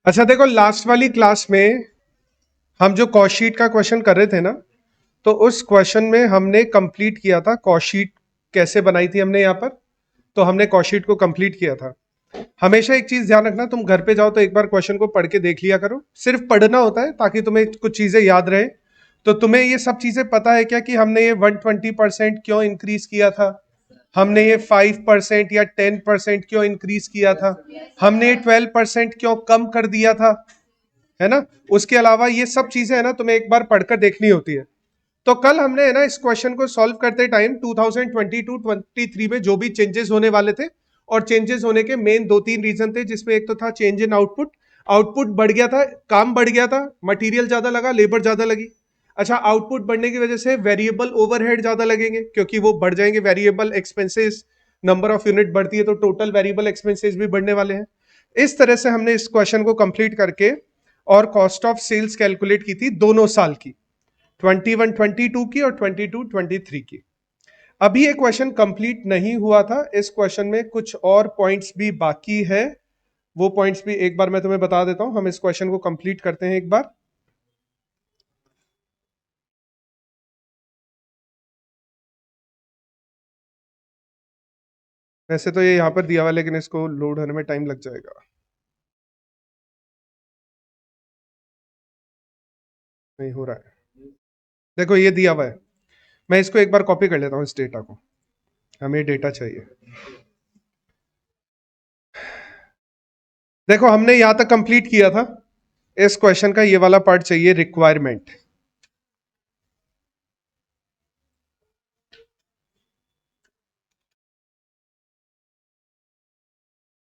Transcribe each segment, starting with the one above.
अच्छा देखो, लास्ट वाली क्लास में हम जो कॉस्ट शीट का क्वेश्चन कर रहे थे ना, तो उस क्वेश्चन में हमने कंप्लीट किया था कॉस्ट शीट कैसे बनाई थी हमने यहाँ पर। तो हमने कॉस्ट शीट को कंप्लीट किया था। हमेशा एक चीज ध्यान रखना, तुम घर पे जाओ तो एक बार क्वेश्चन को पढ़ के देख लिया करो। सिर्फ पढ़ना होता है ताकि तुम्हें कुछ चीजें याद रहे। तो तुम्हें ये सब चीजें पता है क्या कि हमने ये 120% क्यों इंक्रीज किया था, हमने ये 5% या 10% क्यों इंक्रीज किया था, हमने ये 12% क्यों कम कर दिया था, है ना। उसके अलावा ये सब चीजें है ना, तुम्हें एक बार पढ़कर देखनी होती है। तो कल हमने है ना इस क्वेश्चन को सॉल्व करते टाइम 2022-23 में जो भी चेंजेस होने वाले थे, और चेंजेस होने के मेन दो तीन रीजन थे, जिसमें एक तो था चेंज इन आउटपुट। आउटपुट बढ़ गया था, काम बढ़ गया था, मटेरियल ज्यादा लगा, लेबर ज्यादा लगी। अच्छा, आउटपुट बढ़ने की वजह से वेरिएबल ओवरहेड ज्यादा लगेंगे क्योंकि वो बढ़ जाएंगे, variable expenses, number of unit बढ़ती है तो टोटल वेरिएबल एक्सपेंसेस भी बढ़ने वाले हैं। इस तरह से हमने इस क्वेश्चन को कंप्लीट करके और कॉस्ट ऑफ सेल्स कैलकुलेट की थी दोनों साल की, 21-22 की और 22-23 की। अभी ये क्वेश्चन कंप्लीट नहीं हुआ था, इस क्वेश्चन में कुछ और पॉइंट्स भी बाकी है। वो पॉइंट्स भी एक बार मैं तुम्हें बता देता हूं। हम इस क्वेश्चन को कंप्लीट करते हैं एक बार। वैसे तो ये यहां पर दिया हुआ है, लेकिन इसको लोड होने में टाइम लग जाएगा। नहीं हो रहा है। देखो ये दिया हुआ है, मैं इसको एक बार कॉपी कर लेता हूं, इस डेटा को। हमें डेटा चाहिए। देखो हमने यहां तक कंप्लीट किया था। इस क्वेश्चन का ये वाला पार्ट चाहिए, रिक्वायरमेंट।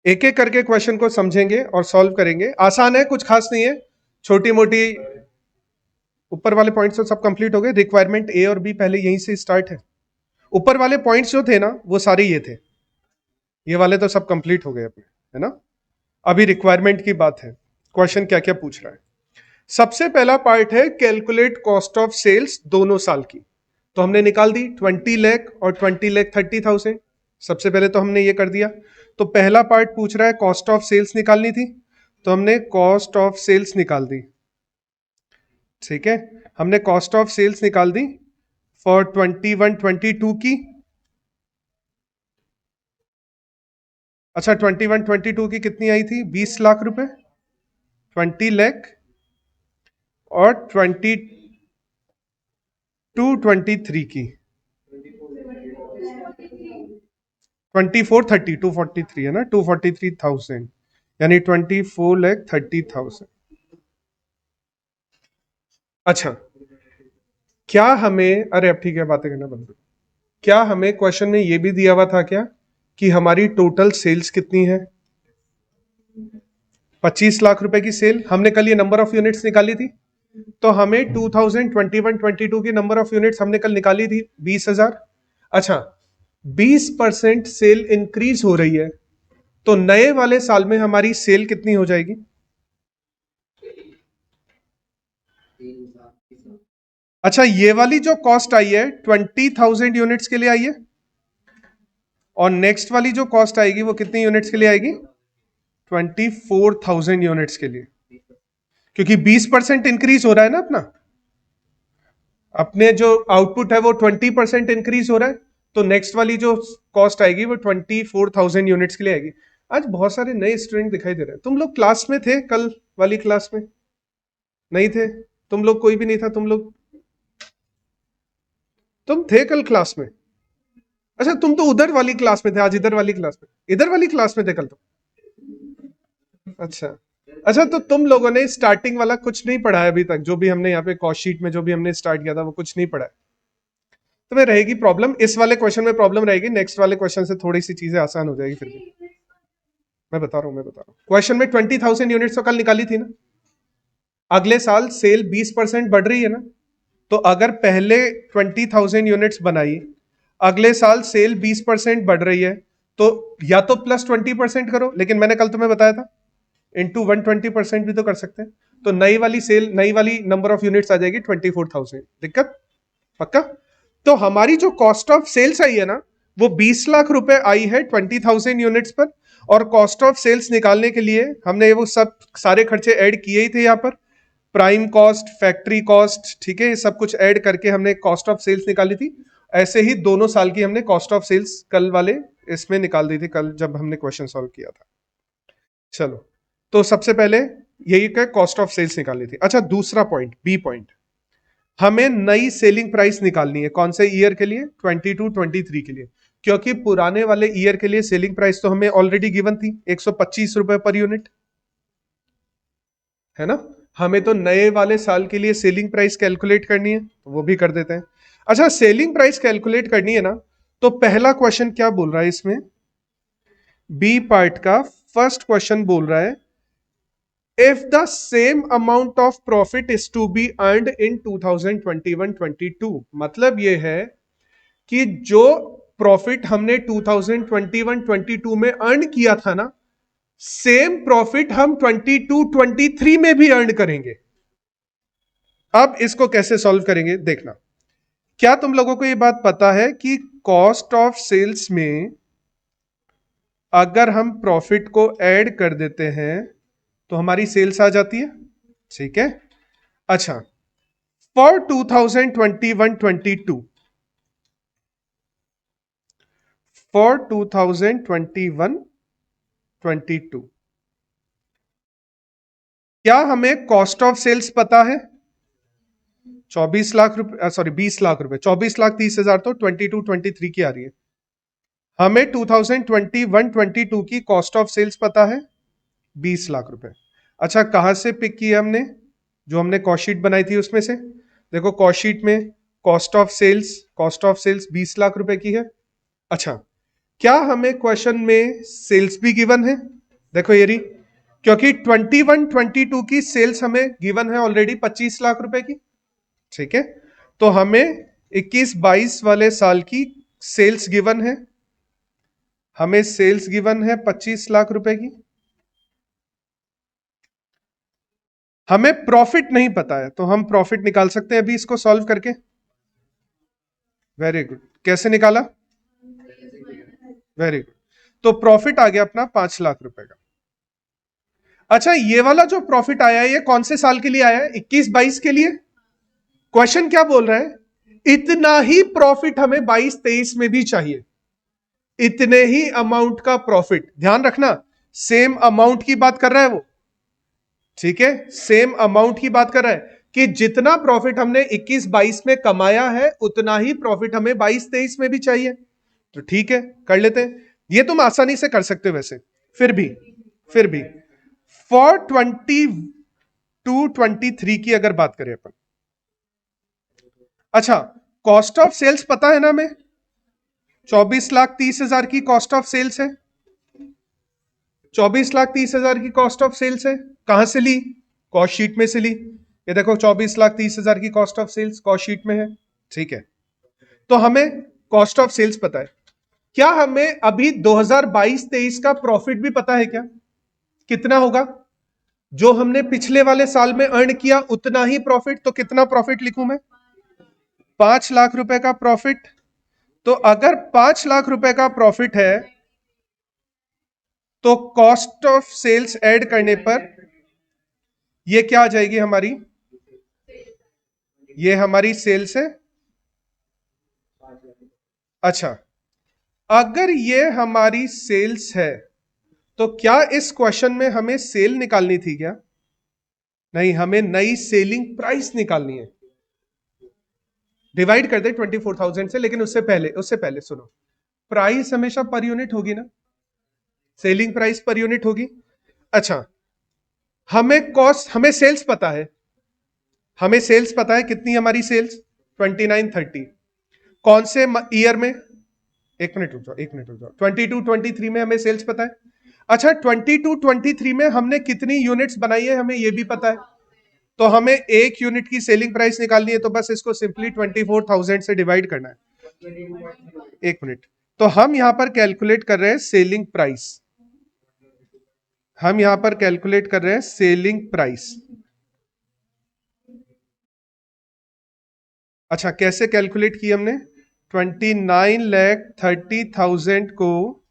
एक एक करके क्वेश्चन को समझेंगे और सॉल्व करेंगे। आसान है, कुछ खास नहीं है, छोटी मोटी। ऊपर वाले पॉइंट्स तो सब कंप्लीट हो गए। रिक्वायरमेंट ए और बी पहले यहीं से स्टार्ट है। ऊपर वाले पॉइंट्स जो थे ना, वो सारे ये थे। ये वाले तो सब कंप्लीट हो गए अपने, है ना। अभी रिक्वायरमेंट की बात है। क्वेश्चन क्या क्या पूछ रहा है। सबसे पहला पार्ट है कैलकुलेट कॉस्ट ऑफ सेल्स दोनों साल की। तो हमने निकाल दी 20 लाख और 20,30,000। सबसे पहले तो हमने ये कर दिया। तो पहला पार्ट पूछ रहा है कॉस्ट ऑफ सेल्स निकालनी थी, तो हमने कॉस्ट ऑफ सेल्स निकाल दी। ठीक है, हमने कॉस्ट ऑफ सेल्स निकाल दी फॉर 21-22 की। अच्छा, 21-22 की कितनी आई थी? 20 लाख रुपए, 20 लाख। और 22-23 की 24-30, 243 है ना, 243,000, यानी 24,30,000। अच्छा, क्या हमें, अरे अब ठीक है, बातें करना बंद करो। क्या हमें क्वेश्चन में यह भी दिया हुआ था क्या कि हमारी टोटल सेल्स कितनी है? 25 लाख रुपए की सेल। हमने कल ये नंबर ऑफ यूनिट्स निकाली थी। तो हमें 2021-22 की नंबर ऑफ यूनिट्स हमने कल निकाली थी 20,000। अच्छा, 20% सेल इंक्रीज हो रही है, तो नए वाले साल में हमारी सेल कितनी हो जाएगी? अच्छा, ये वाली जो कॉस्ट आई है 20,000 यूनिट्स के लिए आई है, और नेक्स्ट वाली जो कॉस्ट आएगी वो कितनी यूनिट्स के लिए आएगी? 24,000 यूनिट्स के लिए। क्योंकि 20% इंक्रीज हो रहा है ना अपना, अपने जो आउटपुट है वो 20% इंक्रीज हो रहा है, तो नेक्स्ट वाली जो कॉस्ट आएगी वो 24,000 यूनिट्स के लिए आएगी। आज बहुत सारे नए स्टूडेंट दिखाई दे रहे हैं। तुम लोग क्लास में थे कल वाली क्लास में? नहीं थे? तुम लोग कोई भी नहीं था? तुम थे कल क्लास में? अच्छा, तुम तो उधर वाली क्लास में थे, आज इधर वाली क्लास में, इधर वाली क्लास में थे कल तो। अच्छा। अच्छा, तो तुम लोगों ने स्टार्टिंग वाला कुछ नहीं पढ़ा है अभी तक, जो भी हमने यहाँ पे कॉस्ट शीट में जो भी हमने स्टार्ट किया था वो कुछ नहीं पढ़ा है। तुम्हें रहेगी प्रॉब्लम, इस वाले क्वेश्चन में प्रॉब्लम रहेगी, नेक्स्ट वाले क्वेश्चन से थोड़ी सी चीजें आसान हो जाएगी। फिर भी मैं बता रहा हूँ क्वेश्चन में 20,000 यूनिट्स तो कल निकाली थी ना। अगले साल सेल 20% बढ़ रही है ना, तो अगर पहले 20,000 यूनिट्स बनाई, अगले साल सेल 20% बढ़ रही है, तो या तो प्लस 20% करो, लेकिन मैंने कल तुम्हें बताया था इंटू 120% भी तो कर सकते हैं। तो नई वाली सेल, नई वाली नंबर ऑफ यूनिट्स आ जाएगी 24,000। दिक्कत? पक्का? तो हमारी जो कॉस्ट ऑफ सेल्स आई है ना, वो 20 लाख रुपए आई है 20,000 यूनिट्स पर। और कॉस्ट ऑफ सेल्स निकालने के लिए हमने वो सब सारे खर्चे ऐड किए ही थे यहाँ पर, प्राइम कॉस्ट, फैक्ट्री कॉस्ट, ठीक है, ये सब कुछ ऐड करके हमने कॉस्ट ऑफ सेल्स निकाली थी। ऐसे ही दोनों साल की हमने कॉस्ट ऑफ सेल्स कल वाले इसमें निकाल दी थी, कल जब हमने क्वेश्चन सॉल्व किया था। चलो, तो सबसे पहले यही का कॉस्ट ऑफ सेल्स निकालनी थी। अच्छा, दूसरा पॉइंट, बी पॉइंट, हमें नई सेलिंग प्राइस निकालनी है। कौन से ईयर के लिए? 22-23 के लिए, क्योंकि पुराने वाले ईयर के लिए सेलिंग प्राइस तो हमें ऑलरेडी गिवन थी, 125 रुपए पर यूनिट, है ना। हमें तो नए वाले साल के लिए सेलिंग प्राइस कैलकुलेट करनी है, तो वो भी कर देते हैं। अच्छा, सेलिंग प्राइस कैलकुलेट करनी है ना, तो पहला क्वेश्चन क्या बोल रहा है इसमें, बी पार्ट का फर्स्ट क्वेश्चन बोल रहा है, if the same amount of profit is to be earned in 2021-22, मतलब ये है कि जो प्रॉफिट हमने 2021-22 में अर्न किया था ना, सेम प्रॉफिट हम 22-23 में भी अर्न करेंगे। अब इसको कैसे सॉल्व करेंगे देखना। क्या तुम लोगों को यह बात पता है कि कॉस्ट ऑफ सेल्स में अगर हम प्रॉफिट को ऐड कर देते हैं तो हमारी सेल्स आ जाती है, ठीक है। अच्छा, फॉर 2021-22, फॉर 2021-22 क्या हमें कॉस्ट ऑफ सेल्स पता है? 24 लाख रुपए, सॉरी 20 लाख रुपए, 24,30,000 तो 22-23 की आ रही है। हमें 2021-22 की कॉस्ट ऑफ सेल्स पता है 20 लाख रुपए। अच्छा, कहां से पिक किया हमने? जो हमने कॉस्ट शीट बनाई थी उसमें से। देखो कॉस्ट शीट में कॉस्ट ऑफ सेल्स 20 लाख रुपए की है। अच्छा, क्या हमें क्वेश्चन में सेल्स भी गिवन है? देखो ये रही, क्योंकि 21-22 की सेल्स हमें गिवन है ऑलरेडी 25 लाख रुपए की, ठीक है। तो हमें 21-22 वाले साल की सेल्स गिवन है, हमें सेल्स गिवन है 25 लाख रुपए की। हमें प्रॉफिट नहीं पता है, तो हम प्रॉफिट निकाल सकते हैं अभी इसको सॉल्व करके। वेरी गुड, कैसे निकाला? वेरी गुड, तो प्रॉफिट आ गया अपना 5 लाख रुपए का। अच्छा, ये वाला जो प्रॉफिट आया है ये कौन से साल के लिए आया है? 21-22 के लिए। क्वेश्चन क्या बोल रहा है? इतना ही प्रॉफिट हमें 22-23 में भी चाहिए, इतने ही अमाउंट का प्रॉफिट। ध्यान रखना, सेम अमाउंट की बात कर रहा है वो, ठीक है, सेम अमाउंट की बात कर रहा है कि जितना प्रॉफिट हमने 21-22 में कमाया है उतना ही प्रॉफिट हमें 22-23 में भी चाहिए। तो ठीक है, कर लेते हैं, ये तुम आसानी से कर सकते हो वैसे। फिर भी फॉर 22-23 की अगर बात करें अपन, अच्छा, कॉस्ट ऑफ सेल्स पता है ना हमें, 24,30,000 की कॉस्ट ऑफ सेल्स है, 24,30,000 की कॉस्ट ऑफ सेल्स है। कहां से ली? कॉस्ट शीट में से ली। ये देखो 24,30,000 की cost of sales cost sheet में है, ठीक है। तो हमें कॉस्ट ऑफ सेल्स पता है। क्या हमें अभी 2022-23 का प्रॉफिट भी पता है क्या? कितना होगा? जो हमने पिछले वाले साल में अर्न किया उतना ही प्रॉफिट, तो कितना प्रॉफिट लिखूं मैं? 5 लाख रुपए का प्रॉफिट। तो अगर 5 लाख रुपए का प्रॉफिट है तो कॉस्ट ऑफ सेल्स ऐड करने पर ये क्या आ जाएगी हमारी? ये हमारी सेल्स है। अच्छा, अगर ये हमारी सेल्स है तो क्या इस क्वेश्चन में हमें सेल निकालनी थी क्या? नहीं, हमें नई सेलिंग प्राइस निकालनी है। डिवाइड कर दे 24,000 से, लेकिन उससे पहले सुनो, प्राइस हमेशा पर यूनिट होगी ना, सेलिंग प्राइस पर यूनिट होगी। अच्छा, हमें सेल्स पता है, कितनी हमारी सेल्स? 29-30। कौन से ईयर में? एक मिनट रुक जाओ, 22-23 में हमें सेल्स पता है। अच्छा, 22-23 में हमने कितनी यूनिट्स बनाई है हमें ये भी पता है, तो हमें एक यूनिट की सेलिंग प्राइस निकालनी है, तो बस इसको सिंपली 24,000 से डिवाइड करना है। एक मिनट, तो हम यहां पर कैलकुलेट कर रहे हैं सेलिंग प्राइस, सेलिंग प्राइस। अच्छा, कैसे कैलकुलेट की हमने? 29,30,000 को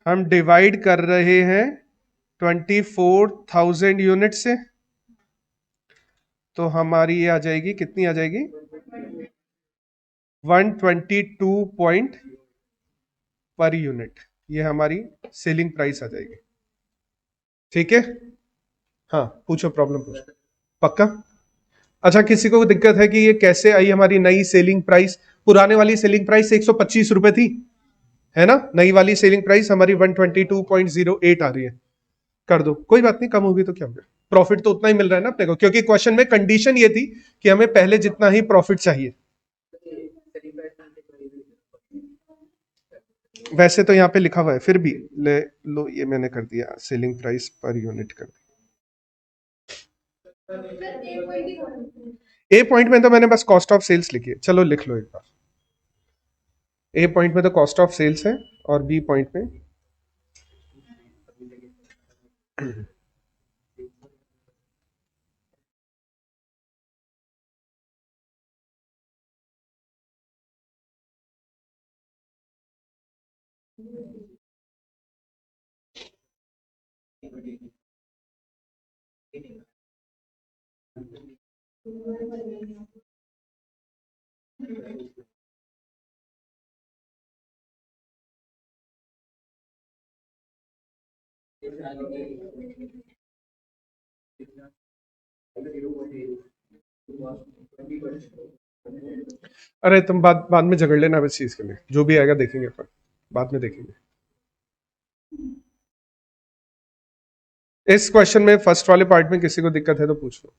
हम डिवाइड कर रहे हैं 24,000 यूनिट से, तो हमारी ये आ जाएगी, कितनी आ जाएगी, 122 पॉइंट पर यूनिट। ये हमारी सेलिंग प्राइस आ जाएगी। ठीक है, हाँ पूछो, प्रॉब्लम पूछो। पक्का? अच्छा, किसी को दिक्कत है कि ये कैसे आई हमारी नई सेलिंग प्राइस? पुराने वाली सेलिंग प्राइस 125 रुपए थी, है ना? नई वाली सेलिंग प्राइस हमारी 122.08 आ रही है। कर दो, कोई बात नहीं, कम होगी तो क्या हो गया, प्रॉफिट तो उतना ही मिल रहा है ना अपने को, क्योंकि क्वेश्चन में कंडीशन ये थी कि हमें पहले जितना ही प्रॉफिट चाहिए। वैसे तो यहाँ पे लिखा हुआ है, फिर भी ले लो, ये मैंने कर दिया, सेलिंग प्राइस पर यूनिट कर दिया। ए पॉइंट में तो मैंने बस कॉस्ट ऑफ सेल्स लिखी है, चलो लिख लो एक बार। ए पॉइंट में तो कॉस्ट ऑफ सेल्स है, और बी पॉइंट में अरे तुम बाद बाद में झगड़ लेना इस चीज के लिए, जो भी आएगा देखेंगे अपन, बाद में देखेंगे। इस क्वेश्चन में फर्स्ट वाले पार्ट में किसी को दिक्कत है तो पूछ लो।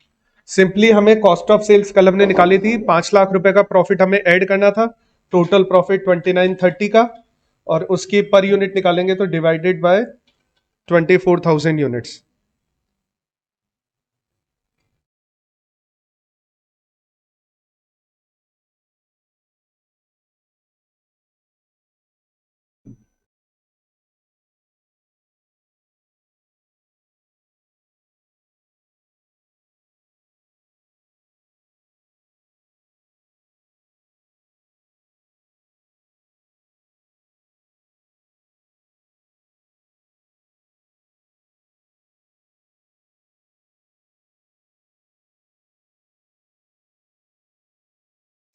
सिंपली हमें कॉस्ट ऑफ सेल्स कल हमने निकाली थी, 5 लाख रुपए का प्रॉफिट हमें ऐड करना था, टोटल प्रॉफिट 2930 का, और उसकी पर यूनिट निकालेंगे तो डिवाइडेड बाय 24,000 यूनिट्स।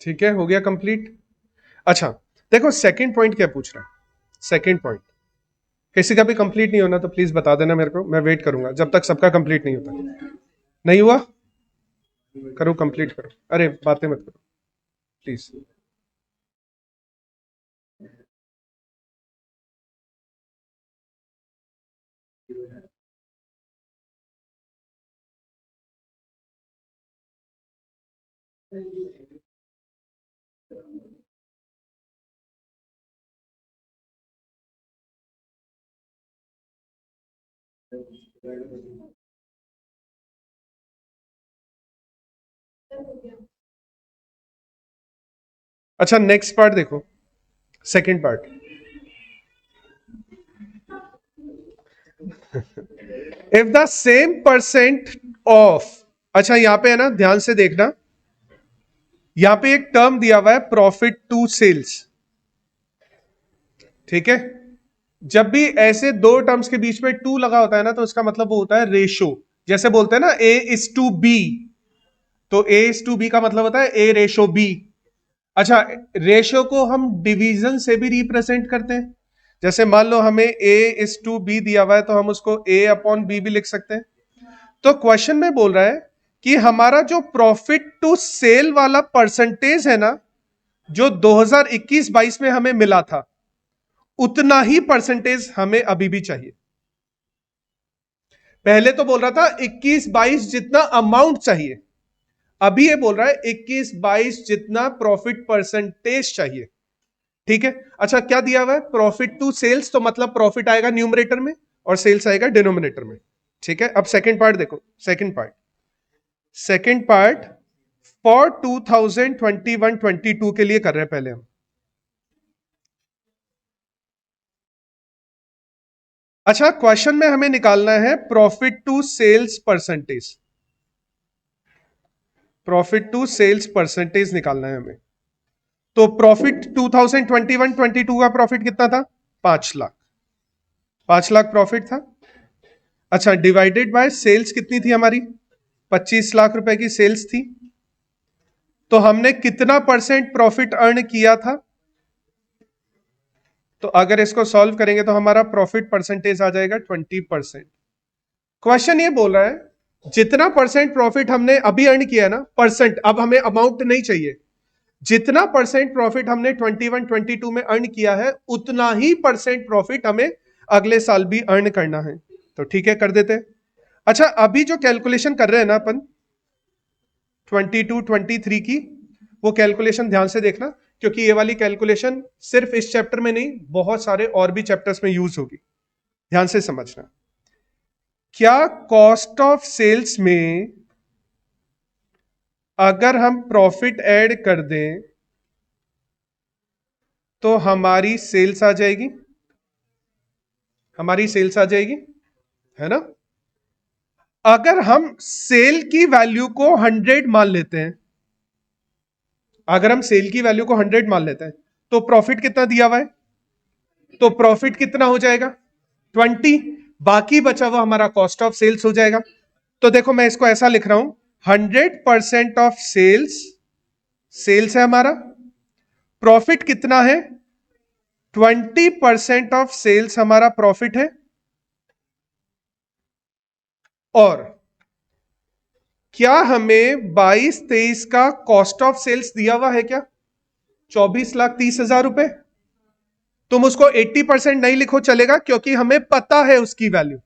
ठीक है, हो गया कंप्लीट। अच्छा, देखो सेकंड पॉइंट क्या पूछ रहा है। सेकंड पॉइंट किसी का भी कंप्लीट नहीं होना तो प्लीज बता देना मेरे को, मैं वेट करूंगा जब तक सबका कंप्लीट नहीं होता। नहीं हुआ, करो कंप्लीट करो, अरे बातें मत करो प्लीज। अच्छा, नेक्स्ट पार्ट देखो, second part. If the same percent of, अच्छा यहां पे है ना, ध्यान से देखना, यहां पे एक टर्म दिया हुआ है प्रॉफिट टू सेल्स। ठीक है, जब भी ऐसे दो टर्म्स के बीच में टू लगा होता है ना, तो इसका मतलब वो होता है रेशो। जैसे बोलते हैं ना ए इज टू बी, तो ए इज टू बी का मतलब होता है ए रेशो बी। अच्छा, रेशो को हम डिवीजन से भी रिप्रेजेंट करते हैं। जैसे मान लो हमें ए इज टू बी दिया हुआ है, तो हम उसको ए अपॉन बी भी लिख सकते हैं। तो क्वेश्चन में बोल रहा है कि हमारा जो प्रॉफिट टू सेल वाला परसेंटेज है ना, जो 2021-22 में हमें मिला था, उतना ही परसेंटेज हमें अभी भी चाहिए। पहले तो बोल रहा था 21-22 जितना अमाउंट चाहिए, अभी ये बोल रहा है 21-22 जितना प्रॉफिट परसेंटेज चाहिए। ठीक है, अच्छा क्या दिया हुआ है, प्रॉफिट टू सेल्स, तो मतलब प्रॉफिट आएगा न्यूमरेटर में और सेल्स आएगा डिनोमिनेटर में। ठीक है, अब सेकंड पार्ट देखो, सेकंड पार्ट फॉर 2021-22 के लिए कर रहे हैं पहले हम। अच्छा, क्वेश्चन में हमें निकालना है profit to sales percentage, profit to sales percentage निकालना है हमें। तो प्रॉफिट 2021-22 का प्रॉफिट कितना था, 5 लाख। 5 लाख प्रॉफिट था। अच्छा, डिवाइडेड बाय सेल्स कितनी थी हमारी? 25 लाख रुपए की सेल्स थी। तो हमने कितना परसेंट प्रॉफिट अर्न किया था? तो अगर इसको सॉल्व करेंगे तो हमारा प्रॉफिट परसेंटेज आ जाएगा 20%। क्वेश्चन ये बोल रहा है जितना परसेंट प्रॉफिट हमने अभी अर्न किया है ना, परसेंट, अब हमें अमाउंट नहीं चाहिए, जितना परसेंट प्रॉफिट हमने 21 22 में अर्न किया है उतना ही परसेंट प्रॉफिट हमें अगले साल भी अर्न करना है। तो ठीक है, कर देते हैं। अच्छा, अभी जो कैलकुलेशन कर रहे हैं ना अपन 22 23 की, वो कैलकुलेशन ध्यान से देखना, क्योंकि ये वाली कैलकुलेशन सिर्फ इस चैप्टर में नहीं, बहुत सारे और भी चैप्टर्स में यूज होगी। ध्यान से समझना। क्या कॉस्ट ऑफ सेल्स में अगर हम प्रॉफिट ऐड कर दें तो हमारी सेल्स आ जाएगी? हमारी सेल्स आ जाएगी, है ना? अगर हम सेल की वैल्यू को 100 मान लेते हैं, अगर हम सेल की वैल्यू को 100 मान लेते हैं, तो प्रॉफिट कितना दिया हुआ है? तो प्रॉफिट कितना हो जाएगा? 20। बाकी बचा हुआ हमारा कॉस्ट ऑफ सेल्स हो जाएगा। तो देखो मैं इसको ऐसा लिख रहा हूं, 100% ऑफ सेल्स, सेल्स है हमारा, प्रॉफिट कितना है? 20% ऑफ सेल्स हमारा प्रॉफिट है। और क्या हमें 22 23 का कॉस्ट ऑफ सेल्स दिया हुआ है क्या? 24,30,000 रुपए। तुम उसको 80% नहीं लिखो चलेगा, क्योंकि हमें पता है उसकी वैल्यू।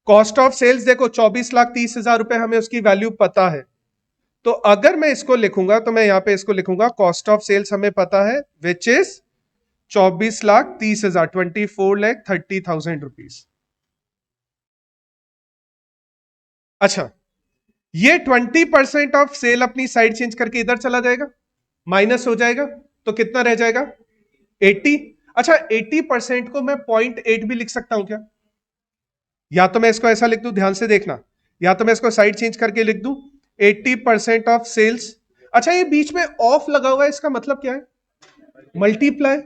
कॉस्ट ऑफ सेल्स देखो 24,30,000 रुपए, हमें उसकी वैल्यू पता है। तो अगर मैं इसको लिखूंगा तो मैं यहां पे इसको लिखूंगा, कॉस्ट ऑफ सेल्स हमें पता है विच इज 24,30,000, 24,30,000 रुपीज। अच्छा, ये 20% ऑफ सेल अपनी साइड चेंज करके इधर चला जाएगा, माइनस हो जाएगा, तो कितना रह जाएगा? 80। अच्छा, 80% को मैं 0.8 भी लिख सकता हूं क्या? या तो मैं इसको ऐसा लिख दूं, ध्यान से देखना, या तो मैं इसको साइड चेंज करके लिख दूं 80% ऑफ सेल्स। अच्छा, ये बीच में ऑफ लगा हुआ है, इसका मतलब क्या है? मल्टीप्लाई।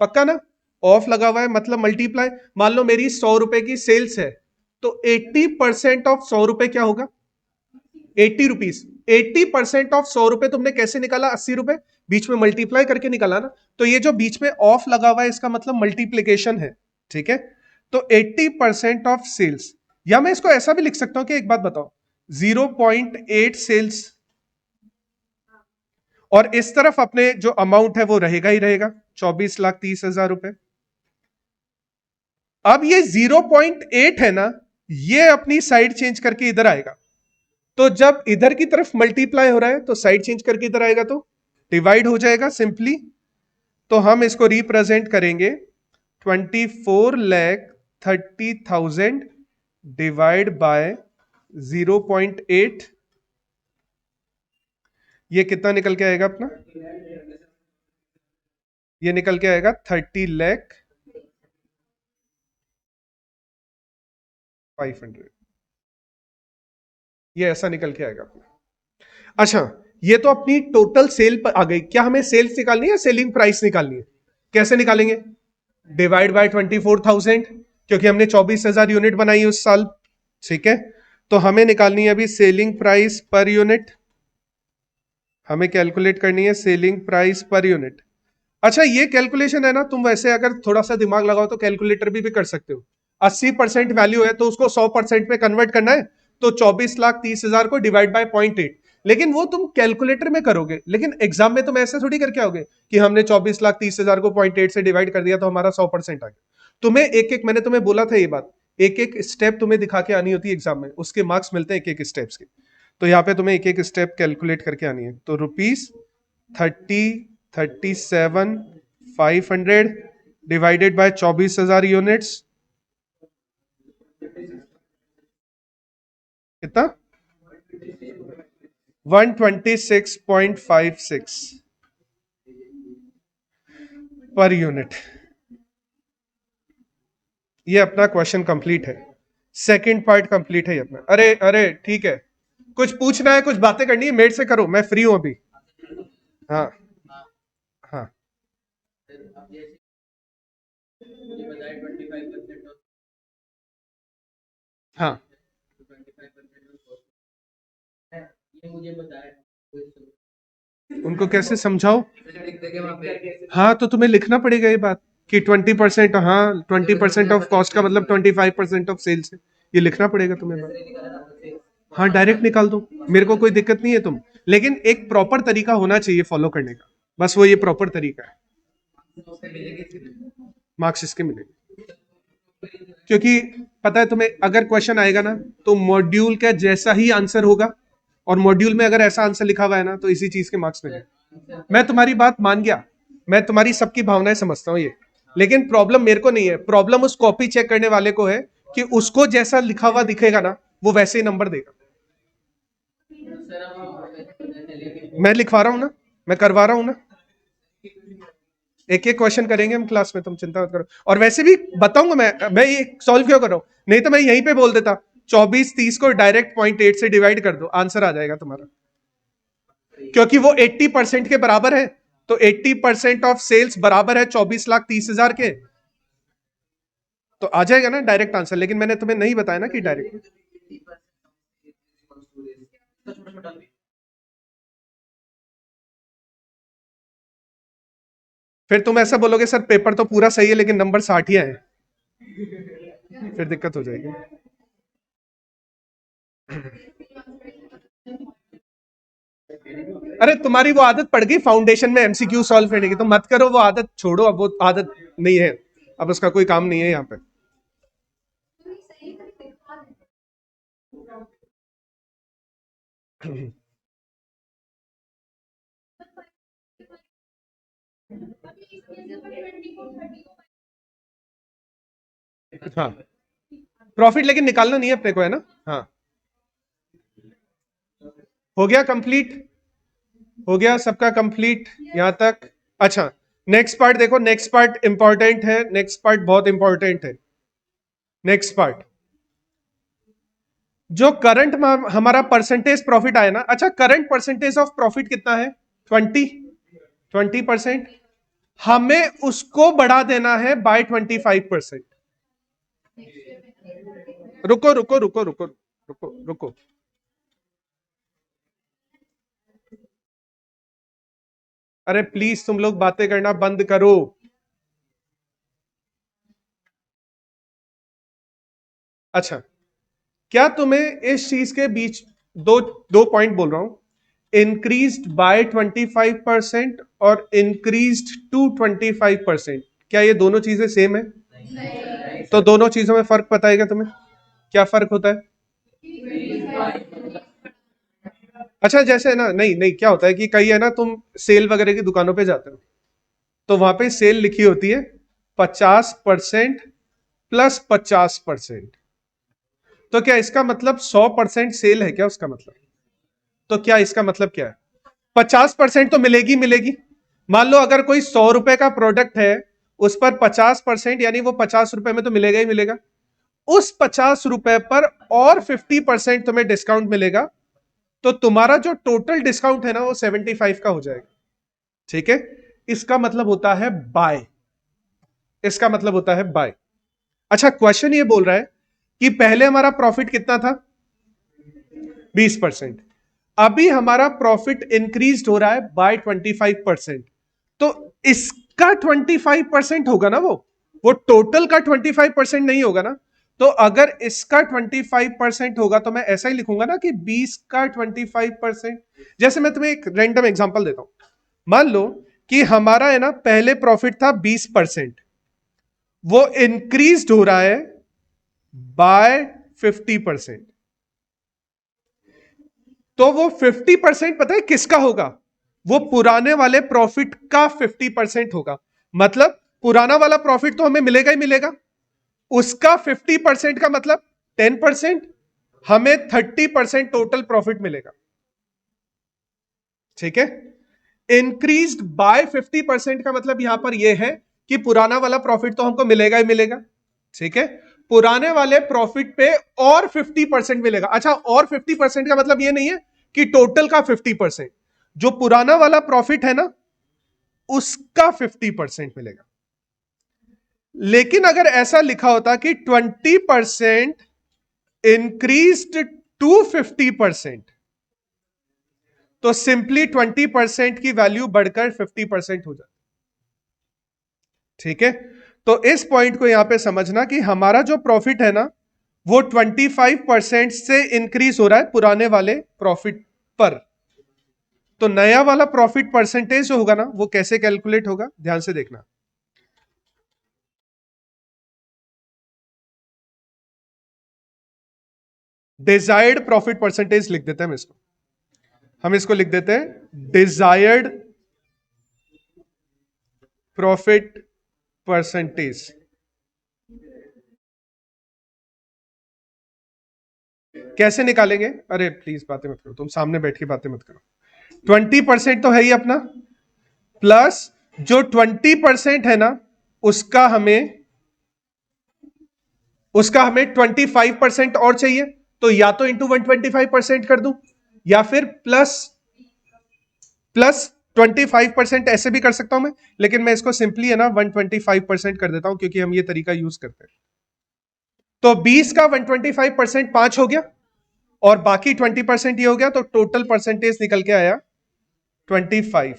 पक्का ना? ऑफ लगा हुआ है मतलब मल्टीप्लाई। मान लो मेरी 100 रुपए की सेल्स है, तो 80% ऑफ 100 रुपए क्या होगा? 80 रुपीज। 80% ऑफ 100 रुपए तुमने कैसे निकाला? 80 रुपए, बीच में मल्टीप्लाई करके निकाला ना। तो ये जो बीच में ऑफ लगा हुआ है इसका मतलब मल्टीप्लीकेशन है। ठीक है, तो 80% ऑफ सेल्स, या मैं इसको ऐसा भी लिख सकता हूं कि एक बात बताओ, 0.8 सेल्स, और इस तरफ अपने जो अमाउंट है वो रहेगा ही रहेगा, 24,30,000 रुपए। अब ये 0.8 है ना, ये अपनी साइड चेंज करके इधर आएगा। तो जब इधर की तरफ मल्टीप्लाई हो रहा है तो साइड चेंज करके इधर आएगा तो डिवाइड हो जाएगा सिंपली। तो हम इसको रिप्रेजेंट करेंगे 24,30,000 डिवाइड बाय 0.8। ये कितना निकल के आएगा अपना? ये निकल के आएगा 30,500,000। ये ऐसा निकल के आएगा अपना। अच्छा, ये तो अपनी टोटल सेल पर आ गई। क्या हमें सेल्स निकालनी है, सेलिंग प्राइस निकालनी है? कैसे निकालेंगे? डिवाइड बाय 24,000, क्योंकि हमने 24,000 यूनिट बनाई उस साल। ठीक है, तो हमें निकालनी है अभी सेलिंग प्राइस पर यूनिट। हमें कैलकुलेट करनी है सेलिंग प्राइस पर यूनिट। अच्छा, ये कैलकुलेशन है ना, तुम वैसे अगर थोड़ा सा दिमाग लगाओ तो कैलकुलेटर भी कर सकते हो। 80% वैल्यू है तो उसको 100% में कन्वर्ट करना है, तो 24,30,000 को डिवाइड बाय 0.8। लेकिन वो तुम कैलकुलेटर में करोगे, लेकिन एग्जाम में तुम ऐसे थोड़ी करके आओगे कि हमने 24,30,000 को 0.8 से डिवाइड कर दिया तो हमारा 100% आ गया। तुम्हें एक एक, मैंने तुम्हें बोला था ये बात, एक एक स्टेप तुम्हें दिखा के आनी होती है एग्जाम में, उसके मार्क्स मिलते हैं एक एक स्टेप्स के। तो यहाँ पे तुम्हें एक एक स्टेप कैलकुलेट करके आनी है। तो रुपीज 37,500 डिवाइडेड बाय 24,000 यूनिट्स, कितना? 126.56 पर यूनिट। ये अपना क्वेश्चन कंप्लीट है, सेकंड पार्ट कंप्लीट है ये अपना। अरे अरे ठीक है, कुछ पूछना है, कुछ बातें करनी है मेरे से करो, मैं फ्री हूं अभी। हाँ हाँ। हाँ उनको कैसे समझाओ? हाँ तो तुम्हें लिखना पड़ेगा ये बात कि 20%, हाँ 20% ऑफ कॉस्ट का मतलब 25% ऑफ सेल्स है, ये लिखना पड़ेगा तुम्हें बात। हाँ डायरेक्ट निकाल दो, मेरे को कोई दिक्कत नहीं है तुम, लेकिन एक प्रॉपर तरीका होना चाहिए फॉलो करने का, बस वो ये प्रॉपर तरीका है। मार्क्स इसके मिलेंगे क्योंकि पता है तुम्हें, अगर क्वेश्चन आएगा ना तो मॉड्यूल का जैसा ही आंसर होगा, और मॉड्यूल में अगर ऐसा आंसर लिखा हुआ है ना तो इसी चीज के मार्क्स मिलेंगे। मैं तुम्हारी बात मान गया, मैं तुम्हारी सबकी भावनाएं समझता हूं ये, लेकिन प्रॉब्लम मेरे को नहीं है, प्रॉब्लम उस कॉपी चेक करने वाले को है कि उसको जैसा लिखा हुआ दिखेगा ना वो वैसे ही नंबर देगा। मैं लिखवा रहा हूं ना, मैं करवा रहा हूं ना, एक एक क्वेश्चन करेंगे हम क्लास में, तुम चिंता मत करो, और वैसे भी बताऊंगा मैं ये सॉल्व क्यों कर रहा हूं, नहीं तो मैं यहीं पे बोल देता 24-30 को डायरेक्ट 0.8 से डिवाइड कर दो, आंसर आ जाएगा तुम्हारा, क्योंकि वो 80% के बराबर है, तो 80% ऑफ सेल्स बराबर है 24,30,000 के, तो आ जाएगा ना डायरेक्ट आंसर, लेकिन मैंने तुम्हें नहीं बताया ना कि डायरेक्ट। फिर तुम ऐसा बोलोगे सर पेपर तो पूरा सही है लेकिन नंबर 60 ही आए, फिर दिक्कत हो जाएगी। अरे तुम्हारी वो आदत पड़ गई फाउंडेशन में एमसीक्यू सॉल्व करने की, तो मत करो वो आदत, छोड़ो अब वो आदत नहीं है, अब उसका कोई काम नहीं है यहाँ पे। हाँ प्रॉफिट लेकिन निकालना नहीं है अपने को, है ना? हाँ हो गया कंप्लीट, हो गया सबका कंप्लीट यहां तक। अच्छा नेक्स्ट पार्ट देखो, नेक्स्ट पार्ट इंपॉर्टेंट है, नेक्स्ट पार्ट बहुत इंपॉर्टेंट है। नेक्स्ट पार्ट जो करंट हमारा परसेंटेज प्रॉफिट आया ना, अच्छा करंट परसेंटेज ऑफ प्रॉफिट कितना है? 20%। हमें उसको बढ़ा देना है बाय 25%। रुको रुको रुको रुको रुको रुको, अरे प्लीज तुम लोग बातें करना बंद करो। अच्छा क्या तुम्हें इस चीज के बीच, दो दो पॉइंट बोल रहा हूं, इंक्रीज्ड बाय 25% और इंक्रीज्ड टू 25%, क्या ये दोनों चीजें सेम है? तो दोनों चीजों में फर्क पता है क्या तुम्हें? क्या फर्क होता है? अच्छा जैसे ना, नहीं नहीं, क्या होता है कि कई है ना, तुम सेल वगैरह की दुकानों पे जाते हो तो वहां पे सेल लिखी होती है 50% प्लस 50%, तो क्या इसका मतलब 100% सेल है क्या उसका मतलब? तो क्या इसका मतलब क्या है? 50% तो मिलेगी मिलेगी, मान लो अगर कोई 100 रुपए का प्रोडक्ट है, उस पर 50% यानी वो 50 रुपए में तो मिलेगा ही मिलेगा, उस 50 रुपए पर और 50% तुम्हें डिस्काउंट मिलेगा, तो तुम्हारा जो टोटल डिस्काउंट है ना वो 75 का हो जाएगा। ठीक है, इसका मतलब होता है बाय, इसका मतलब होता है बाय। अच्छा क्वेश्चन ये बोल रहा है कि पहले हमारा प्रॉफिट कितना था? 20%। अभी हमारा प्रॉफिट इंक्रीज हो रहा है बाय 25%, तो इसका 25% होगा ना, वो टोटल का 25% नहीं होगा ना, तो अगर इसका 25% होगा तो मैं ऐसा ही लिखूंगा ना कि 20 का 25%। जैसे मैं तुम्हें एक रैंडम एग्जांपल देता हूं, मान लो कि हमारा है ना पहले प्रॉफिट था 20%, वो इंक्रीज हो रहा है बाय 50%, तो वो 50% पता है किसका होगा? वो पुराने वाले प्रॉफिट का 50% होगा, मतलब पुराना वाला प्रॉफिट तो हमें मिलेगा ही मिलेगा, उसका 50% का मतलब 10%, हमें 30% टोटल प्रॉफिट मिलेगा। ठीक है, इंक्रीज बाय 50% का मतलब यहां पर यह है कि पुराना वाला प्रॉफिट तो हमको मिलेगा ही मिलेगा, ठीक है, पुराने वाले प्रॉफिट पे और 50% मिलेगा। अच्छा और 50% का मतलब यह नहीं है कि टोटल का 50%, जो पुराना वाला प्रॉफिट है ना उसका 50% मिलेगा। लेकिन अगर ऐसा लिखा होता कि 20% इंक्रीज्ड टू 50%, तो सिंपली 20% की वैल्यू बढ़कर 50% हो जाती। ठीक है, तो इस पॉइंट को यहां पे समझना कि हमारा जो प्रॉफिट है ना वो 25% से इंक्रीज हो रहा है पुराने वाले प्रॉफिट पर। तो नया वाला प्रॉफिट परसेंटेज जो होगा ना वो कैसे कैलकुलेट होगा, ध्यान से देखना। डिजायर्ड प्रॉफिट परसेंटेज लिख देते हैं हम इसको लिख देते हैं डिजायर्ड प्रॉफिट परसेंटेज। कैसे निकालेंगे? अरे प्लीज बातें मत करो, तुम सामने बैठ के बातें मत करो। 20% तो है ही अपना, प्लस जो 20% है ना उसका हमें 25% और चाहिए, तो या तो इंटू 125% कर दूं या फिर प्लस 25% ऐसे भी कर सकता हूं मैं, लेकिन मैं इसको सिंपली है ना 125% कर देता हूं क्योंकि हम ये तरीका यूज करते हैं। तो 20 का 125% 5 हो गया और बाकी 20% ये हो गया, तो टोटल परसेंटेज निकल के आया 25।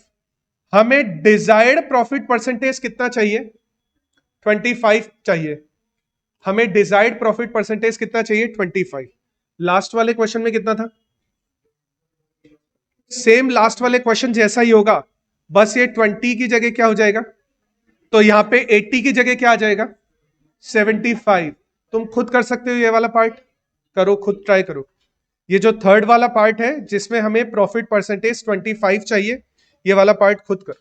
हमें डिजायर्ड प्रॉफिट परसेंटेज कितना चाहिए? 25 चाहिए। हमें डिजायर्ड प्रॉफिट परसेंटेज कितना चाहिए? 25। लास्ट वाले क्वेश्चन में कितना था? सेम लास्ट वाले क्वेश्चन जैसा ही होगा, बस ये 20 की जगह क्या हो जाएगा, तो यहां पे 80 की जगह क्या आ जाएगा? 75। तुम खुद कर सकते हो, ये वाला पार्ट करो, खुद ट्राई करो। ये जो थर्ड वाला पार्ट है जिसमें हमें प्रॉफिट परसेंटेज 25 चाहिए, ये वाला पार्ट खुद करो।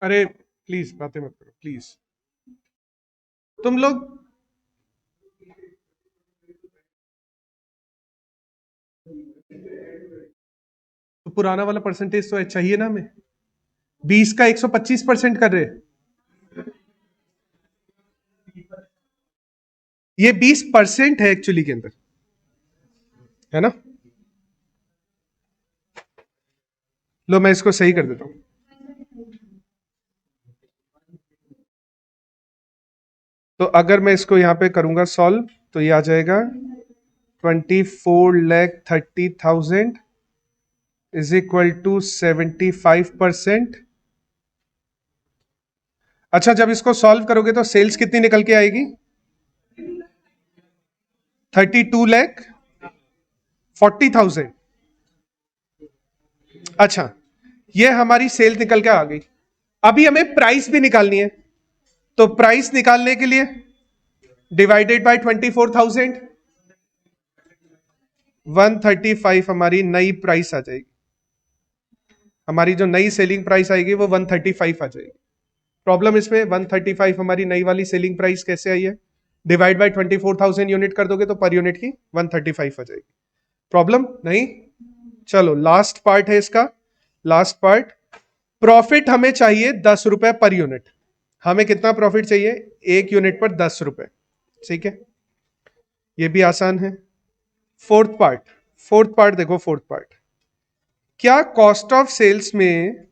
अरे प्लीज बातें मत करो प्लीज। तुम लोग तो पुराना वाला परसेंटेज तो चाहिए ना हमें। 20 का 125% कर रहे, ये 20% है एक्चुअली के अंदर, है ना। लो मैं इसको सही कर देता हूं। तो अगर मैं इसको यहां पे करूंगा सॉल्व, तो ये आ जाएगा 24,30,000 इज इक्वल टू 75%। अच्छा, जब इसको सॉल्व करोगे तो सेल्स कितनी निकल के आएगी? 32,40,000। अच्छा, ये हमारी सेल निकल के आ गई। अभी हमें प्राइस भी निकालनी है, तो प्राइस निकालने के लिए डिवाइडेड बाय 24,000, 135 हमारी नई प्राइस आ जाएगी। हमारी जो नई सेलिंग प्राइस आएगी वो 135 आ जाएगी। प्रॉब्लम इसमें 135 हमारी नई वाली सेलिंग प्राइस कैसे आई है? डिवाइड बाय 24,000 यूनिट कर दोगे तो पर यूनिट की 135 आ जाएगी। प्रॉब्लम नहीं। चलो लास्ट पार्ट है इसका, लास्ट पार्ट। प्रॉफिट हमें चाहिए 10 रुपए पर यूनिट। हमें कितना प्रॉफिट चाहिए? एक यूनिट पर 10 रुपए। ठीक है, ये भी आसान है। फोर्थ पार्ट देखो, फोर्थ पार्ट। क्या कॉस्ट ऑफ सेल्स में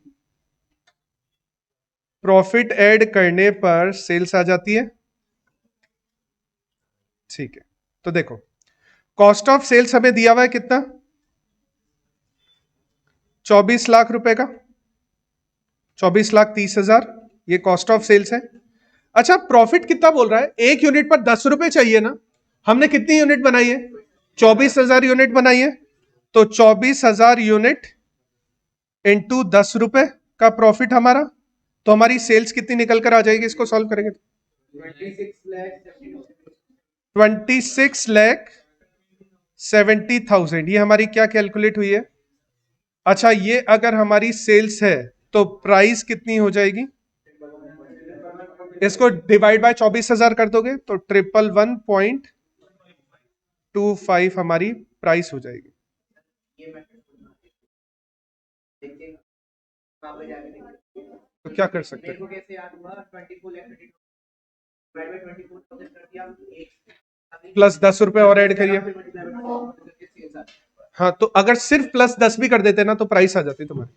प्रॉफिट ऐड करने पर सेल्स आ जाती है? ठीक है, तो देखो कॉस्ट ऑफ सेल्स हमें दिया हुआ है कितना? 24 लाख रुपए का, 24,30,000 ये कॉस्ट ऑफ सेल्स है। अच्छा, प्रॉफिट कितना बोल रहा है? एक यूनिट पर 10 रुपए चाहिए ना। हमने कितनी यूनिट बनाई है? 24,000 यूनिट बनाई है। तो 24,000 यूनिट इंटू 10 रुपए का प्रॉफिट हमारा, तो हमारी सेल्स कितनी निकल कर आ जाएगी? इसको सॉल्व करेंगे तो 26,70,000 ये हमारी क्या कैलकुलेट हुई है? अच्छा, ये अगर हमारी सेल्स है तो प्राइस कितनी हो जाएगी? इसको डिवाइड बाय 24,000 कर दोगे तो 111.25 हमारी प्राइस हो जाएगी। तो क्या कर सकते हैं? प्लस 10 रुपए और ऐड करिए। हाँ, तो अगर सिर्फ प्लस 10 भी कर देते ना तो प्राइस आ जाती तुम्हारी।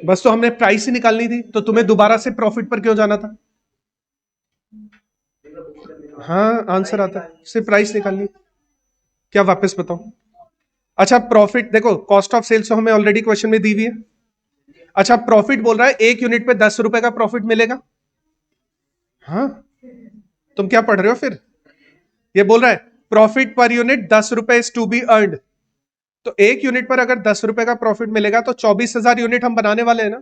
बस तो हमने प्राइस ही निकालनी थी, तो तुम्हें दोबारा से प्रॉफिट पर क्यों जाना था? हाँ, आंसर आता है, सिर्फ प्राइस निकालनी। क्या वापस बताओ? अच्छा, प्रॉफिट देखो, कॉस्ट ऑफ सेल्स तो हमें ऑलरेडी क्वेश्चन में दी हुई है। अच्छा, प्रॉफिट बोल रहा है 1 यूनिट पे 10 रुपए का प्रॉफिट मिलेगा। हाँ, तुम क्या पढ़ रहे हो फिर? ये बोल रहा है प्रॉफिट पर यूनिट 10 रुपए इज टू बी अर्नड। तो 1 यूनिट पर अगर 10 रुपए का प्रॉफिट मिलेगा तो 24,000 यूनिट हम बनाने वाले हैं ना,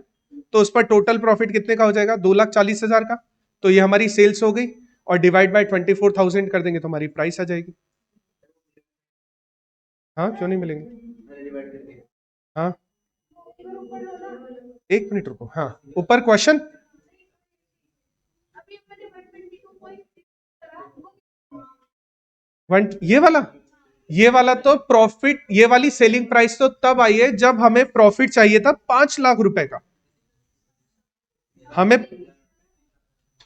तो उस पर टोटल प्रॉफिट कितने का हो जाएगा? 2,40,000 का। तो ये हमारी सेल्स हो गई, और डिवाइड बाय 24,000 कर देंगे तो हमारी प्राइस आ जाएगी। हाँ, क्यों नहीं मिलेंगे? हाँ, एक मिनट रुको। हाँ, ऊपर क्वेश्चन ये वाला तो प्रॉफिट, ये वाली सेलिंग प्राइस तो तब आई है जब हमें प्रॉफिट चाहिए था 5 लाख रुपए का। हमें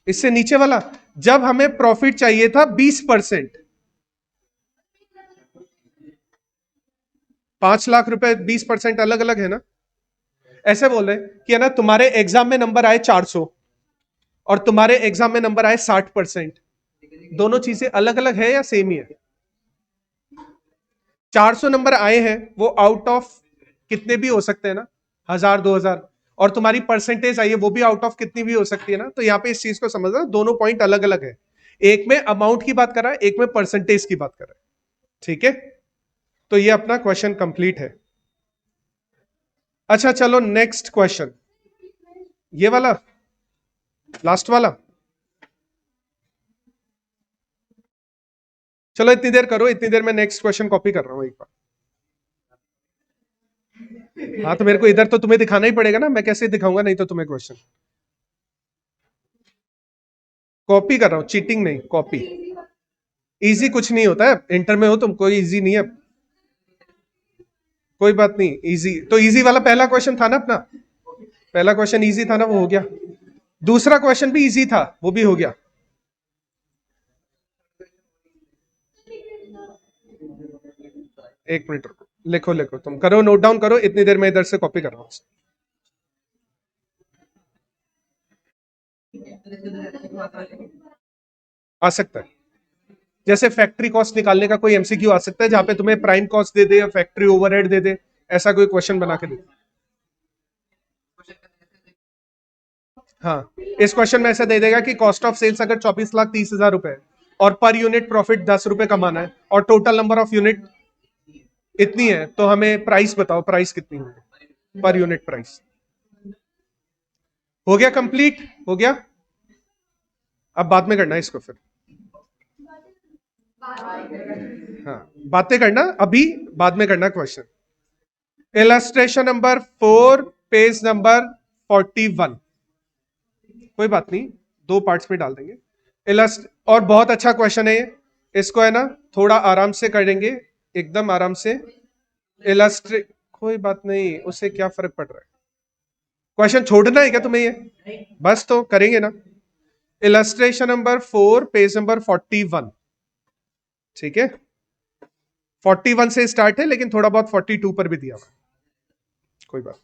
इससे नीचे वाला, जब हमें प्रॉफिट चाहिए था 20%। 5 लाख रुपए 20% अलग अलग है ना। ऐसे बोल रहे कि है ना, तुम्हारे एग्जाम में नंबर आए 400 और तुम्हारे एग्जाम में नंबर आए 60%, दोनों चीजें अलग अलग है या सेम ही है? 400 नंबर आए हैं, वो आउट ऑफ कितने भी हो सकते हैं ना, 1000 2000, और तुम्हारी परसेंटेज आई है वो भी आउट ऑफ कितनी भी हो सकती है ना। तो यहाँ पे इस चीज को समझना, दोनों पॉइंट अलग अलग है। एक में अमाउंट की बात कर रहा है, एक में परसेंटेज की बात कर रहा है। ठीक है, तो ये अपना क्वेश्चन कंप्लीट है। अच्छा, चलो नेक्स्ट क्वेश्चन, ये वाला लास्ट वाला। चलो इतनी देर करो, इतनी देर में नेक्स्ट क्वेश्चन कॉपी कर रहा हूं एक बार। हाँ, तो मेरे को इधर तो तुम्हें दिखाना ही पड़ेगा ना, मैं कैसे दिखाऊंगा नहीं तो तुम्हें क्वेश्चन। कॉपी कर रहा हूं, चीटिंग नहीं, कॉपी। इजी कुछ नहीं होता है, इंटर में हो तुम, कोई इजी नहीं है। कोई बात नहीं, इजी तो इजी वाला पहला क्वेश्चन था ना अपना, पहला क्वेश्चन इजी था ना, वो हो गया। दूसरा क्वेश्चन भी इजी था, वो भी हो गया। एक मिनट रुको, लिखो लिखो, तुम करो, नोट डाउन करो, इतनी देर में इधर से कॉपी कर रहा हूं। आ सकता है, जैसे फैक्ट्री कॉस्ट निकालने का कोई एमसीक्यू आ सकता है जहां पे तुम्हें प्राइम कॉस्ट दे दे या फैक्ट्री ओवरहेड दे दे, ऐसा कोई क्वेश्चन बना के दे। हाँ, इस क्वेश्चन में ऐसा दे देगा कि कॉस्ट ऑफ सेल्स अगर 24,30,000 रुपए है और पर यूनिट प्रॉफिट 10 रुपए कमाना है और टोटल नंबर ऑफ यूनिट इतनी है, तो हमें प्राइस बताओ, प्राइस कितनी होगी, पर यूनिट प्राइस। हो गया कंप्लीट, हो गया। अब बाद में करना है इसको फिर। हाँ, बातें करना अभी, बाद में करना question. Illustration number 4, page number 41। कोई बात नहीं, दो पार्ट्स में डाल देंगे। और बहुत अच्छा क्वेश्चन है ये, इसको है ना थोड़ा आराम से करेंगे, एकदम आराम से। इलस्ट्रेट, कोई बात नहीं, उससे क्या फर्क पड़ रहा है? क्वेश्चन छोड़ना है क्या तुम्हें ये? बस तो करेंगे ना। Illustration number 4, page number 41। ठीक है, 41 से स्टार्ट है, लेकिन थोड़ा बहुत 42 पर भी दिया हुआ। कोई बात।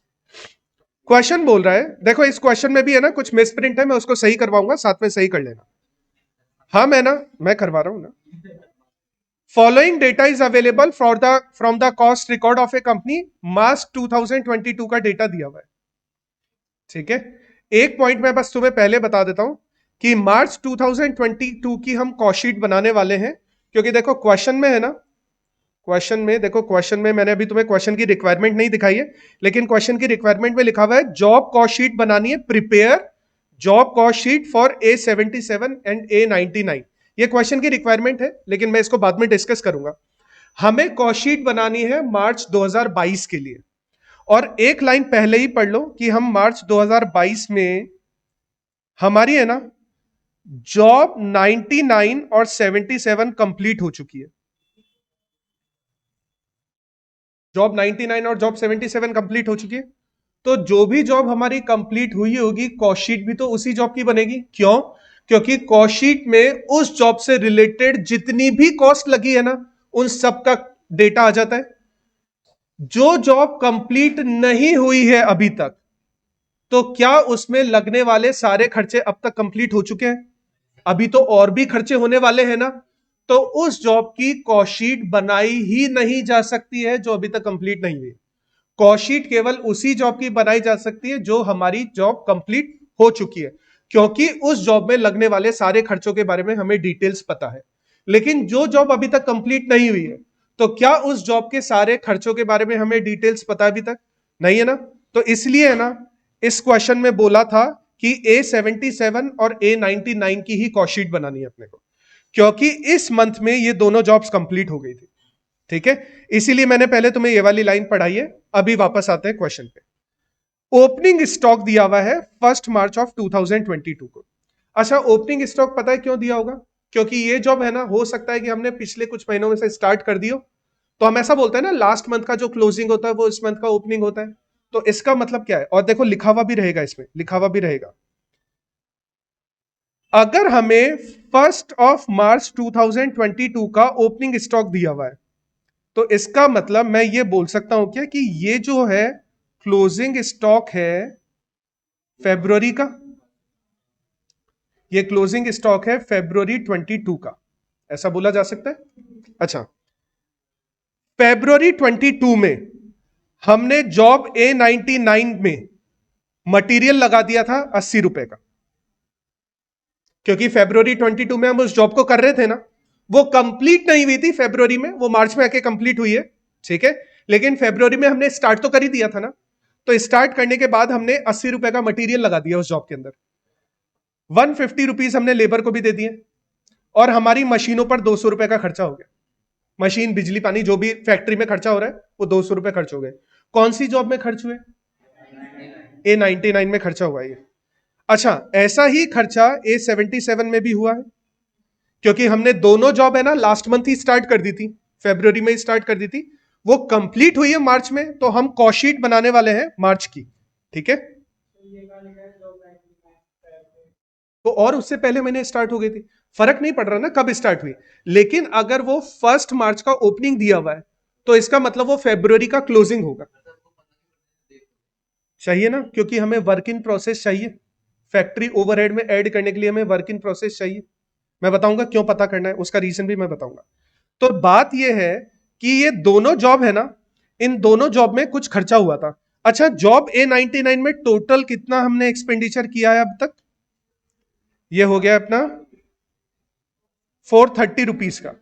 क्वेश्चन बोल रहा है, देखो इस क्वेश्चन में भी है ना कुछ मिसप्रिंट है, मैं उसको सही करवाऊंगा, साथ में सही कर लेना। हाँ, मैं करवा रहा हूं ना। Following data is available from the cost record of a company, March 2022 का डेटा दिया हुआ है। ठीक है, एक पॉइंट मैं बस तुम्हें पहले बता देता हूं कि मार्च 2022 की हम कॉस्ट शीट बनाने वाले हैं, क्योंकि देखो क्वेश्चन में है ना, क्वेश्चन में देखो, क्वेश्चन में मैंने अभी तुम्हें क्वेश्चन की रिक्वायरमेंट नहीं दिखाई है, लेकिन क्वेश्चन की रिक्वायरमेंट में लिखा हुआ है जॉब कॉस्ट शीट बनानी है, prepare job cost sheet for A77 and A99। ये क्वेश्चन की रिक्वायरमेंट है, लेकिन मैं इसको बाद में डिस्कस करूंगा। हमें कॉस्ट शीट बनानी है मार्च 2022 के लिए, और एक लाइन पहले ही पढ़ लो कि हम मार्च 2022 में हमारी है ना जॉब 99 और 77 कंप्लीट हो चुकी है। जॉब 99 और जॉब 77 कंप्लीट हो चुकी है। तो जो भी जॉब हमारी कंप्लीट हुई होगी कॉस्टशीट भी तो उसी जॉब की बनेगी। क्यों? क्योंकि कॉस्टशीट में उस जॉब से रिलेटेड जितनी भी कॉस्ट लगी है ना उन सब का डेटा आ जाता है। जो जॉब कंप्लीट नहीं हुई है अभी तक, तो क्या उसमें लगने वाले सारे खर्चे अब तक कंप्लीट हो चुके हैं? अभी तो और भी खर्चे होने वाले हैं ना। तो उस जॉब की कॉस्टशीट बनाई ही नहीं जा सकती है जो अभी तक कंप्लीट नहीं हुई। कॉस्टशीट केवल उसी जॉब की बनाई जा सकती है जो हमारी जॉब कंप्लीट हो चुकी है, क्योंकि उस जॉब में लगने वाले सारे खर्चों के बारे में हमें डिटेल्स पता है। लेकिन जो जॉब अभी तक कंप्लीट नहीं हुई है, तो क्या उस जॉब के सारे खर्चों के बारे में हमें डिटेल्स पता अभी तक नहीं है ना। तो इसलिए है ना इस क्वेश्चन में बोला था कि A77 और A99 की ही कॉस्टशीट बनानी है अपने को, क्योंकि इस मंथ में ये दोनों जॉब्स कंप्लीट हो गई थी। ठीक है, इसीलिए मैंने पहले तुम्हें ये वाली लाइन पढ़ाई है। अभी वापस आते हैं क्वेश्चन पे। ओपनिंग स्टॉक दिया हुआ है 1 मार्च ऑफ 2022 को। अच्छा, ओपनिंग स्टॉक पता है क्यों दिया होगा? क्योंकि ये जॉब है ना, हो सकता है कि हमने पिछले कुछ महीनों में से स्टार्ट कर दियो, तो हम ऐसा बोलते हैं ना लास्ट मंथ का जो क्लोजिंग होता है वो इस मंथ का ओपनिंग होता है। तो इसका मतलब क्या है? और देखो लिखा हुआ भी रहेगा, इसमें लिखा हुआ भी रहेगा। अगर हमें 1 मार्च 2022 का ओपनिंग स्टॉक दिया हुआ है, तो इसका मतलब मैं ये बोल सकता हूं क्या कि ये जो है क्लोजिंग स्टॉक है फेब्रुवरी का, ये क्लोजिंग स्टॉक है फेब्रुवरी 22 का, ऐसा बोला जा सकता है। अच्छा, फेब्रुवरी 22 में हमने जॉब A99 में मटेरियल लगा दिया था 80 रुपए का, क्योंकि फेब्रुवरी 22 में हम उस जॉब को कर रहे थे ना, वो कंप्लीट नहीं हुई थी फेब्रुवरी में, वो मार्च में आके कंप्लीट हुई है। ठीक है, लेकिन फेब्रुवरी में हमने स्टार्ट तो कर ही दिया था ना। तो स्टार्ट करने के बाद हमने 80 रुपए का मटेरियल लगा दिया उस जॉब के अंदर, 150 रुपीज हमने लेबर को भी दे दिए, और हमारी मशीनों पर 200 रुपए का खर्चा हो गया। मशीन, बिजली, पानी, जो भी फैक्ट्री में खर्चा हो रहा है वो 200 रुपए खर्च हो गए। कौन सी जॉब में खर्च हुए? A99 में खर्चा हुआ ये। अच्छा, ऐसा ही खर्चा A77 में भी हुआ है, क्योंकि हमने दोनों जॉब है ना लास्ट मंथ ही स्टार्ट कर दी थी, फेब्रुवरी में ही स्टार्ट कर दी थी, वो कंप्लीट हुई है मार्च में, तो हम कॉस्टशीट बनाने वाले हैं मार्च की। ठीक है, तो और उससे पहले महीने स्टार्ट हो गई थी, फर्क नहीं पड़ रहा ना कब स्टार्ट हुई। लेकिन अगर वो 1 मार्च का ओपनिंग दिया हुआ है, तो इसका मतलब वो फेब्रुवरी का क्लोजिंग होगा। चाहिए ना, क्योंकि हमें वर्क इन प्रोसेस चाहिए, फैक्ट्री ओवरहेड में ऐड करने के लिए हमें वर्क इन प्रोसेस चाहिए। मैं बताऊंगा क्यों पता करना है, उसका रीजन भी मैं बताऊंगा। तो बात यह है कि ये दोनों जॉब है ना, इन दोनों जॉब में कुछ खर्चा हुआ था। अच्छा, जॉब A99 में टोटल कितना हमने एक्सपेंडिचर किया है अब तक? ये हो गया अपना 430 रुपीज का।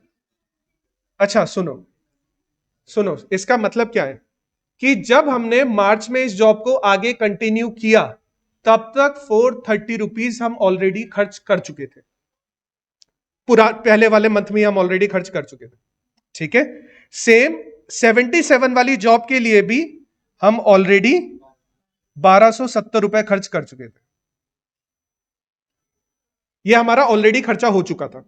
अच्छा सुनो, सुनो, इसका मतलब क्या है कि जब हमने मार्च में इस जॉब को आगे कंटिन्यू किया, तब तक 430 रुपीज हम ऑलरेडी खर्च कर चुके थे, पूरा पहले वाले मंथ में हम ऑलरेडी खर्च कर चुके थे। ठीक है, सेम 77 वाली जॉब के लिए भी हम ऑलरेडी 1270 रुपए खर्च कर चुके थे। यह हमारा ऑलरेडी खर्चा हो चुका था।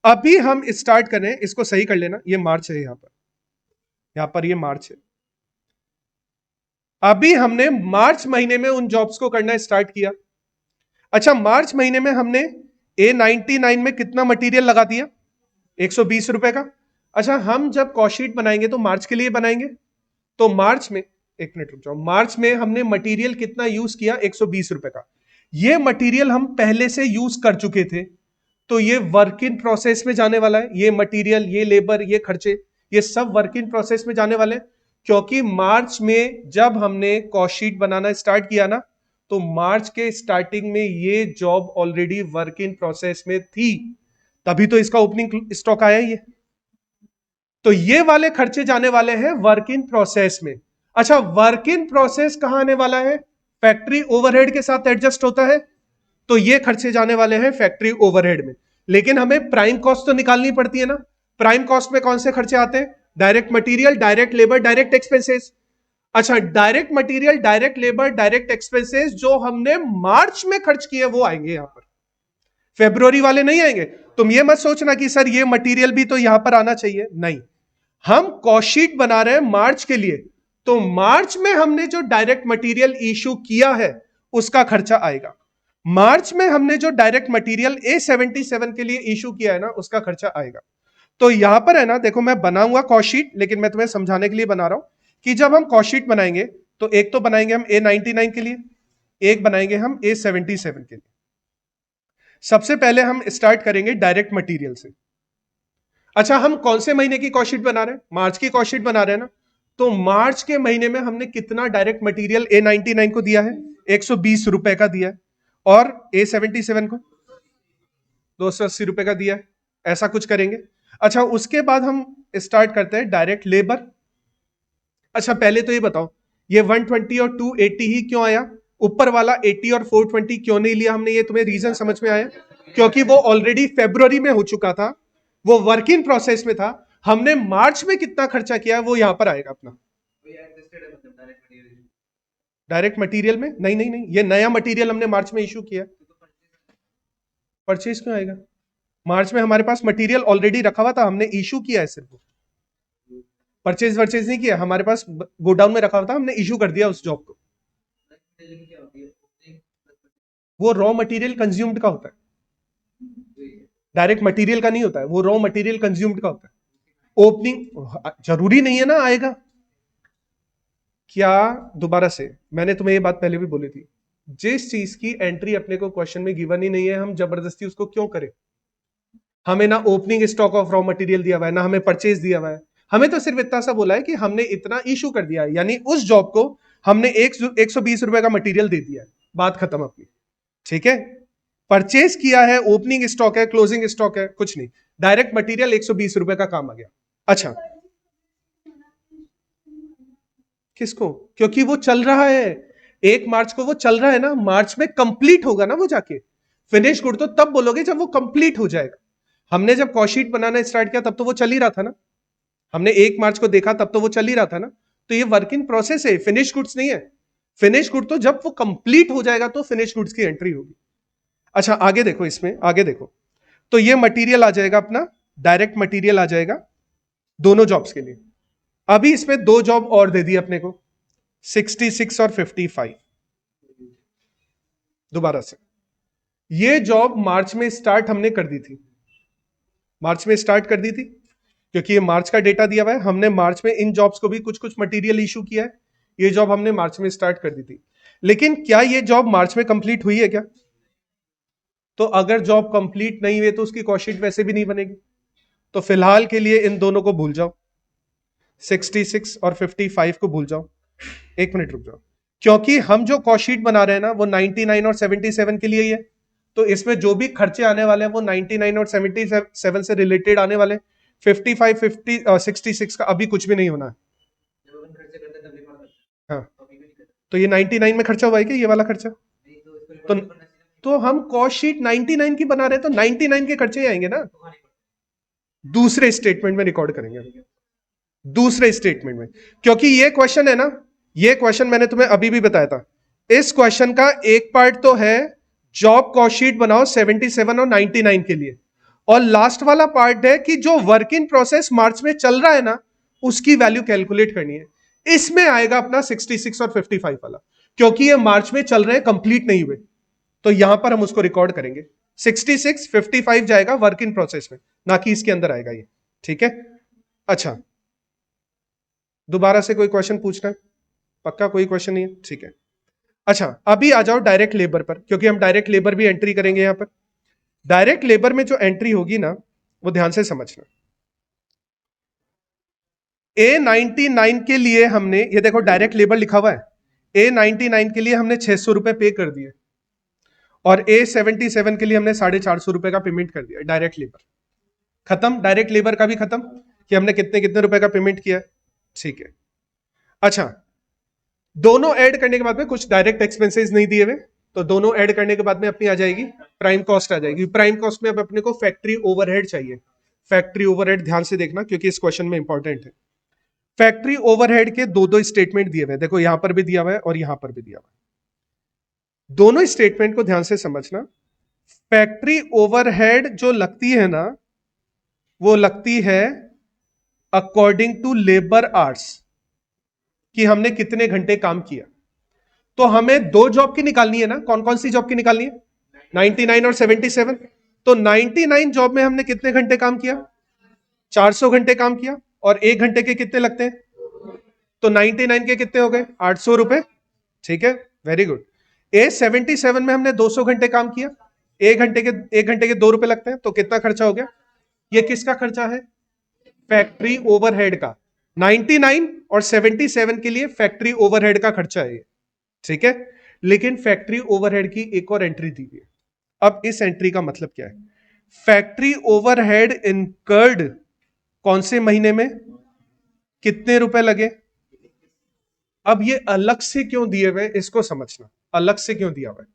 अभी हम स्टार्ट करें, इसको सही कर लेना, ये मार्च है, यहां पर ये मार्च है। अभी हमने मार्च महीने में उन जॉब्स को करना स्टार्ट किया। अच्छा, मार्च महीने में हमने A99 में कितना मटेरियल लगा दिया? 120 रुपए का। अच्छा, हम जब कॉस्टशीट बनाएंगे तो मार्च के लिए बनाएंगे, तो मार्च में, एक मिनट रुक जाओ, मार्च में हमने मटेरियल कितना यूज किया? 120 रुपए का। ये मटेरियल हम पहले से यूज कर चुके थे, तो ये वर्क इन प्रोसेस में जाने वाला है। ये मटेरियल, ये लेबर, ये खर्चे, ये सब वर्क इन प्रोसेस में जाने वाले हैं। क्योंकि मार्च में जब हमने कॉस्टशीट बनाना स्टार्ट किया ना, तो मार्च के स्टार्टिंग में ये job already work in process में थी, तभी तो इसका ओपनिंग स्टॉक आया ये। तो ये वाले खर्चे जाने वाले हैं वर्क इन प्रोसेस में। अच्छा, वर्क इन प्रोसेस कहां आने वाला है? फैक्ट्री ओवरहेड के साथ एडजस्ट होता है, तो ये खर्चे जाने वाले हैं फैक्ट्री ओवरहेड में। लेकिन हमें प्राइम कॉस्ट तो निकालनी पड़ती है ना। प्राइम कॉस्ट में कौन से खर्चे आते हैं? Direct material, direct labour, direct expenses. अच्छा, direct material, direct labour, direct expenses जो हमने मार्च में खर्च किए वो आएंगे यहां पर, फेब्रुवरी वाले नहीं आएंगे। तुम ये मत सोचना कि सर ये मटेरियल भी तो यहां पर आना चाहिए, नहीं। हम कॉस्ट शीट बना रहे हैं मार्च के लिए, तो मार्च में हमने जो डायरेक्ट मटेरियल इशू किया है उसका खर्चा आएगा। मार्च में हमने जो डायरेक्ट मटेरियल A77 के लिए इशू किया है ना, उसका खर्चा आएगा। तो यहां पर है ना, देखो मैं बनाऊंगा कॉस्ट शीट, लेकिन मैं तुम्हें समझाने के लिए बना रहा हूं कि जब हम कॉस्ट शीट बनाएंगे तो एक तो बनाएंगे हम A99 के लिए, एक बनाएंगे हम A77 के लिए। सबसे पहले हम स्टार्ट करेंगे डायरेक्ट मटेरियल से। अच्छा, हम कौन से महीने की कॉस्ट शीट बना रहे हैं? मार्च की कॉस्ट शीट बना रहे हैं ना। तो मार्च के महीने में हमने कितना डायरेक्ट मटेरियल A99 को दिया है? 120 रुपए का दिया है। और A77 को 280 रुपए का दिया है। ऐसा कुछ करेंगे। अच्छा, उसके बाद हम स्टार्ट करते हैं डायरेक्ट लेबर। अच्छा, पहले तो ये बताओ, ये 120 और 280 ही क्यों आया? ऊपर वाला 80 और 420 क्यों नहीं लिया हमने? ये तुम्हें रीजन समझ में आया? क्योंकि वो ऑलरेडी फरवरी में हो चुका था, वो वर्क इन प्रोसेस में था। हमने मार्च में कितना खर्चा किया है वो यहां पर आएगा अपना डायरेक्ट मटेरियल में। नहीं नहीं नहीं, ये नया मटेरियल हमने मार्च में इशू किया। परचेज क्यों आएगा? मार्च में हमारे पास मटेरियल ऑलरेडी रखा हुआ था, हमने इशू किया है सिर्फ। परचेज वर्चेज नहीं किया, हमारे पास गोडाउन में रखा हुआ था, हमने इशू कर दिया उस जॉब को। वो रॉ मटेरियल कंज्यूम्ड का होता है, डायरेक्ट मटेरियल का नहीं होता है। वो रॉ मटेरियल कंज्यूम्ड का होता है। ओपनिंग जरूरी नहीं है ना आएगा क्या? दोबारा से, मैंने तुम्हें ये बात पहले भी बोली थी, जिस चीज की एंट्री अपने को क्वेश्चन में गिवन ही नहीं है, हम जबरदस्ती उसको क्यों करें? हमें ना opening stock of raw material दिया हुआ है, ना हमें परचेज दिया हुआ है। हमें तो सिर्फ इतना सा बोला है कि हमने इतना इशू कर दिया है, यानी उस जॉब को हमने 120 रुपए का मटेरियल दे दिया है, बात खत्म अपनी। ठीक है, परचेज किया है, ओपनिंग स्टॉक है, क्लोजिंग स्टॉक है, कुछ नहीं। डायरेक्ट मटेरियल 120 रुपए का काम आ गया। अच्छा, किसको? क्योंकि वो चल रहा है, 1 मार्च को वो चल रहा है ना, मार्च में कंप्लीट होगा ना वो जाके। फिनिश गुड तो तब बोलोगे जब वो कंप्लीट हो जाएगा। हमने जब कॉस्ट शीट बनाना स्टार्ट किया तब तो वो चल ही रहा था ना। हमने 1 मार्च को देखा तब तो वो चल ही रहा था ना। तो ये वर्क इन प्रोसेस है, फिनिश गुड्स नहीं है। फिनिश गुड तो जब वो कंप्लीट हो जाएगा तो फिनिश गुड्स की एंट्री होगी। अच्छा, आगे देखो, इसमें आगे देखो, तो ये मटेरियल आ जाएगा अपना, डायरेक्ट मटेरियल आ जाएगा दोनों जॉब्स के लिए। अभी इसमें दो जॉब और दे दी अपने को, 66 और 55। दोबारा से, ये जॉब मार्च में स्टार्ट हमने कर दी थी, मार्च में स्टार्ट कर दी थी, क्योंकि ये मार्च का डेटा दिया हुआ है। हमने मार्च में इन जॉब्स को भी कुछ कुछ मटेरियल इशू किया है। ये जॉब हमने मार्च में स्टार्ट कर दी थी, लेकिन क्या ये जॉब मार्च में कंप्लीट हुई है क्या? तो अगर जॉब कंप्लीट नहीं हुई तो उसकी कॉस्ट शीट वैसे भी नहीं बनेगी। तो फिलहाल के लिए इन दोनों को भूल जाओ, 66 और 55 को भूल जाओ। एक मिनट रुक जाओ, क्योंकि हम जो कॉस्ट शीट बना रहे हैं ना वो 99 और 77 के लिए ही है। तो इसमें जो भी खर्चे आने वाले हैं वो 99 और 77 से रिलेटेड आने वाले हैं। 55, 50, 66 का अभी कुछ भी नहीं होना है। हाँ, तो ये 99 में खर्चा हुआ है क्या, ये वाला खर्चा? तो तो हम कॉस्ट शीट 99 की बना रहे हैं, तो 99 के खर्चे ही आएंगे ना। दूसरे स्टेटमेंट में रिकॉर्ड करेंगे, दूसरे स्टेटमेंट में। क्योंकि ये क्वेश्चन है ना, ये क्वेश्चन मैंने तुम्हें अभी भी बताया था। इस क्वेश्चन का एक पार्ट तो है जॉब कॉस्ट शीट बनाओ 77 और 99 के लिए, और लास्ट वाला पार्ट है कि जो वर्क इन प्रोसेस मार्च में चल रहा है ना उसकी वैल्यू कैलकुलेट करनी है। इसमें आएगा अपना 66 और 55 वाला, क्योंकि ये मार्च में चल रहे हैं, कंप्लीट नहीं हुए। तो यहां पर हम उसको रिकॉर्ड करेंगे। 66, 55 जाएगा वर्क इन प्रोसेस में, ना कि इसके अंदर आएगा ये। ठीक है, अच्छा, दोबारा से कोई क्वेश्चन पूछना है? पक्का कोई क्वेश्चन नहीं है? ठीक है। अच्छा, अभी आ जाओ डायरेक्ट लेबर पर, क्योंकि हम डायरेक्ट लेबर भी एंट्री करेंगे यहां पर। डायरेक्ट लेबर में जो एंट्री होगी ना वो ध्यान से समझना। A99 के लिए हमने, ये देखो डायरेक्ट लेबर लिखा हुआ है, A99 के लिए हमने 600 रुपए पे कर दिए, और A77 के लिए हमने 450 रुपए का पेमेंट कर दिया। डायरेक्ट लेबर खत्म, डायरेक्ट लेबर का भी खत्म कि हमने कितने कितने रुपए का पेमेंट किया। ठीक है, अच्छा, दोनों ऐड करने के बाद में कुछ डायरेक्ट एक्सपेंसेस नहीं दिए हुए, तो दोनों ऐड करने के बाद में अपनी आ जाएगी प्राइम कॉस्ट आ जाएगी। प्राइम कॉस्ट में अब अपने को फैक्ट्री ओवरहेड चाहिए। फैक्ट्री ओवरहेड ध्यान से देखना क्योंकि इस क्वेश्चन में इंपॉर्टेंट है। फैक्ट्री ओवरहेड के दो दो स्टेटमेंट दिए हुए हैं, देखो यहां पर भी दिया हुआ है और यहां पर भी दिया हुआ है। दोनों स्टेटमेंट को ध्यान से समझना। फैक्ट्री ओवरहेड जो लगती है ना, वो लगती है अकॉर्डिंग टू लेबर आवर्स, कि हमने कितने घंटे काम किया। तो हमें दो जॉब की निकालनी है ना, कौन कौन सी जॉब की निकालनी है? 99 और 77। तो 99 जॉब में हमने कितने घंटे काम किया? 400 घंटे काम किया। और एक घंटे के कितने लगते हैं? तो 99 के कितने हो गए? 800 रुपए। ठीक है, वेरी गुड। A77 में हमने 200 घंटे काम किया, एक घंटे के 2 रुपए लगते हैं, तो कितना खर्चा हो गया? ये किसका खर्चा है? फैक्ट्री ओवरहेड का। 99 और 77 के लिए फैक्ट्री ओवरहेड का खर्चा है ये। ठीक है, लेकिन फैक्ट्री ओवरहेड की एक और एंट्री दी है। अब इस एंट्री का मतलब क्या है? फैक्ट्री ओवरहेड इनकर्ड कौन से महीने में, कितने रुपए लगे। अब ये अलग से क्यों दिए हुए, इसको समझना। अलग से क्यों दिया हुआ है?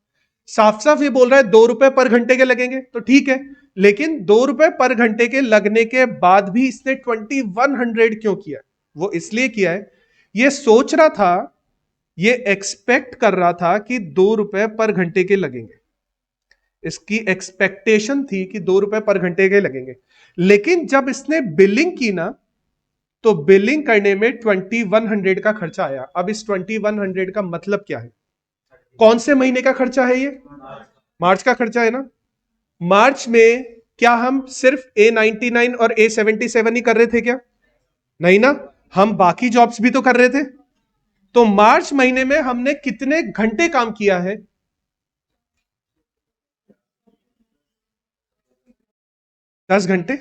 साफ साफ ये बोल रहा है 2 रुपए पर घंटे के लगेंगे, तो ठीक है, लेकिन 2 रुपए पर घंटे के लगने के बाद भी इसने 2100 क्यों किया? वो इसलिए किया है, ये सोच रहा था, ये एक्सपेक्ट कर रहा था कि 2 रुपए पर घंटे के लगेंगे। इसकी एक्सपेक्टेशन थी कि 2 रुपए पर घंटे के लगेंगे। लेकिन जब इसने बिलिंग की ना, तो बिलिंग करने में 2100 का खर्चा आया। अब इस 2100 का मतलब क्या है? कौन से महीने का खर्चा है ये? मार्च का खर्चा है ना। मार्च में क्या हम सिर्फ A99 और A77 ही कर रहे थे क्या? नहीं ना, हम बाकी जॉब्स भी तो कर रहे थे। तो मार्च महीने में हमने कितने घंटे काम किया है? 10 घंटे।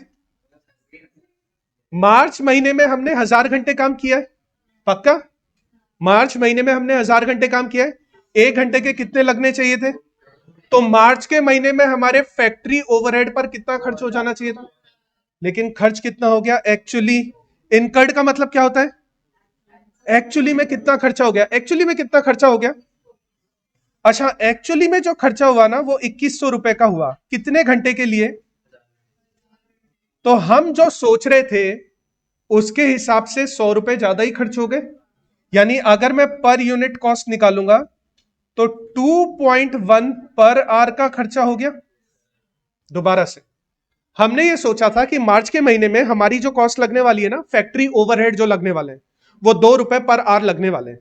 मार्च महीने में हमने 1000 घंटे काम किया है, पक्का? मार्च महीने में हमने 1000 घंटे काम किया है। एक घंटे के कितने लगने चाहिए थे? तो मार्च के महीने में हमारे फैक्ट्री ओवरहेड पर कितना खर्च हो जाना चाहिए था? लेकिन खर्च कितना हो गया एक्चुअली? इनकर्ड का मतलब क्या होता है? एक्चुअली में कितना खर्चा हो गया? एक्चुअली में कितना खर्चा हो गया? अच्छा, एक्चुअली में जो खर्चा हुआ ना, वो 2100 रुपए का हुआ। कितने घंटे के लिए? तो हम जो सोच रहे थे उसके हिसाब से 100 रुपए ज्यादा ही खर्च हो गए। यानी अगर मैं पर यूनिट कॉस्ट निकालूंगा तो 2.1 पर आवर का खर्चा हो गया। दोबारा से, हमने ये सोचा था कि मार्च के महीने में हमारी जो कॉस्ट लगने वाली है ना, फैक्ट्री ओवरहेड जो लगने वाले हैं, वो 2 रुपए पर आवर लगने वाले हैं।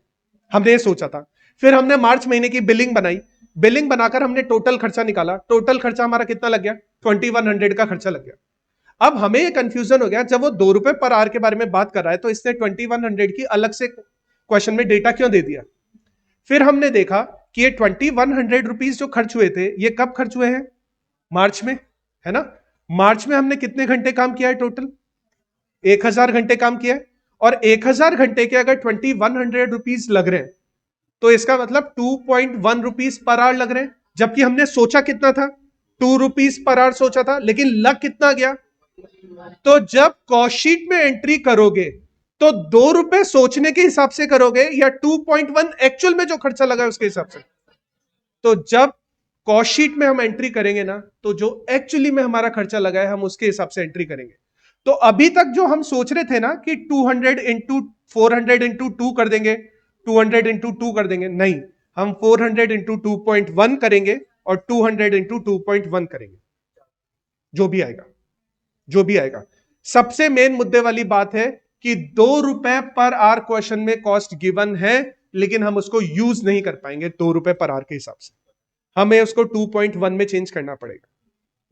हमने ये सोचा था। फिर हमने मार्च महीने की बिलिंग बनाई। बिलिंग बनाकर हमने टोटल खर्चा निकाला। टोटल खर्चा हमारा कितना लग गया? 2100 का खर्चा लग गया। अब हमें ये कंफ्यूजन हो गया, जब वो 2 रुपए पर आवर के बारे में बात कर रहा है, तो इसने 2100 की अलग से क्वेश्चन में डेटा क्यों दे दिया? फिर हमने देखा कि ये 2100 रुपीज जो खर्च हुए थे, ये कब खर्च हुए हैं? मार्च में, है ना। मार्च में हमने कितने घंटे काम किया है टोटल? 1000 घंटे काम किया है। और 1000 घंटे के अगर 2100 रुपीज लग रहे हैं, तो इसका मतलब 2.1 रुपीज पर आवर लग रहे हैं। जबकि हमने सोचा कितना था? 2 रुपीज पर आवर सोचा था, लेकिन लग कितना गया? तो जब कॉस्टशीट में एंट्री करोगे, तो 2 रुपए सोचने के हिसाब से करोगे या 2.1 एक्चुअल में जो खर्चा लगा है उसके हिसाब से? तो जब कॉस्टशीट में हम एंट्री करेंगे ना, तो जो एक्चुअली में हमारा खर्चा लगा है हम उसके हिसाब से एंट्री करेंगे। तो अभी तक जो हम सोच रहे थे ना कि 200 इंटू 400 इंटू 2 कर देंगे, 200 इंटू 2 कर देंगे, नहीं, हम 400 इंटू 2.1 करेंगे और 200 इंटू 2.1 करेंगे। जो भी आएगा, जो भी आएगा। सबसे मेन मुद्दे वाली बात है कि 2 रुपए पर आवर क्वेश्चन में कॉस्ट गिवन है, लेकिन हम उसको यूज नहीं कर पाएंगे 2 रुपए पर आवर के हिसाब से। हमें उसको 2.1 में चेंज करना पड़ेगा।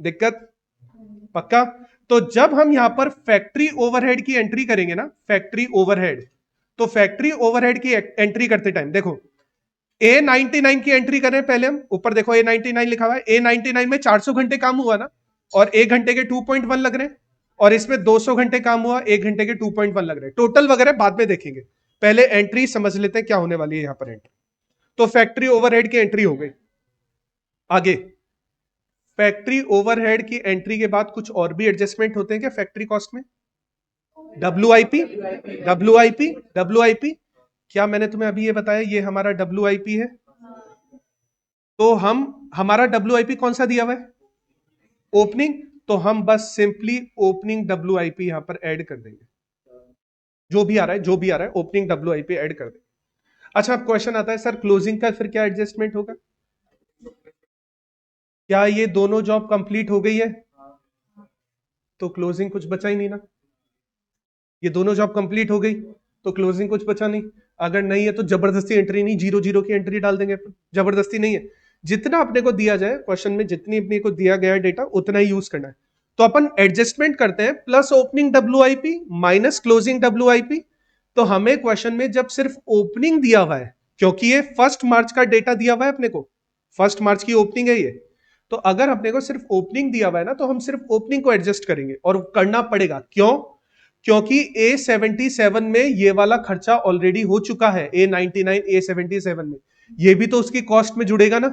दिक्कत? पक्का? तो जब हम यहां पर फैक्ट्री ओवरहेड की एंट्री करेंगे ना, फैक्ट्री ओवरहेड, तो फैक्ट्री ओवरहेड की एंट्री करते टाइम देखो, A99 की एंट्री करें पहले हम। ऊपर देखो A99 लिखा हुआ है। A99 में 400 घंटे काम हुआ ना, और एक घंटे के 2.1 लग रहे हैं। और इसमें 200 घंटे काम हुआ, एक घंटे के 2.1 लग रहे हैं। टोटल वगैरह बाद में देखेंगे, पहले एंट्री समझ लेते हैं क्या होने वाली है यहां पर एंट्री। तो फैक्ट्री ओवरहेड की एंट्री हो गई। आगे, फैक्ट्री ओवरहेड की एंट्री के बाद कुछ और भी एडजस्टमेंट होते हैं क्या फैक्ट्री कॉस्ट में? WIP, WIP, WIP। क्या मैंने तुम्हें अभी ये बताया, ये हमारा WIP है। तो हम, हमारा WIP कौन सा दिया हुआ है? ओपनिंग। तो हम बस सिंपली ओपनिंग WIP यहां पर ऐड कर देंगे। जो भी आ रहा है, जो भी आ रहा है, ओपनिंग WIP ऐड कर दे। अच्छा, अब क्वेश्चन आता है सर क्लोजिंग का फिर क्या एडजस्टमेंट होगा? क्या ये दोनों जॉब कंप्लीट हो गई है? तो क्लोजिंग कुछ बचा ही नहीं ना। ये दोनों जॉब कंप्लीट हो गई तो क्लोजिंग कुछ बचा नहीं। अगर नहीं है तो जबरदस्ती एंट्री नहीं, 0 0 की एंट्री डाल देंगे अपन, जबरदस्ती नहीं है। जितना अपने को दिया जाए क्वेश्चन में, जितनी अपने को दिया गया है डेटा उतना ही यूज करना है। तो अपन एडजस्टमेंट करते हैं, plus opening WIP minus closing WIP। तो हमें क्वेश्चन में जब सिर्फ ओपनिंग दिया हुआ है, क्योंकि ये 1 मार्च का डेटा दिया हुआ है अपने को, 1 मार्च की ओपनिंग है ये, तो अगर अपने को सिर्फ ओपनिंग दिया हुआ है ना, तो हम सिर्फ ओपनिंग को एडजस्ट करेंगे, और करना पड़ेगा। क्यों? क्योंकि A77 में ये वाला खर्चा ऑलरेडी हो चुका है, A99 A77 में, ये भी तो उसकी कॉस्ट में जुड़ेगा ना।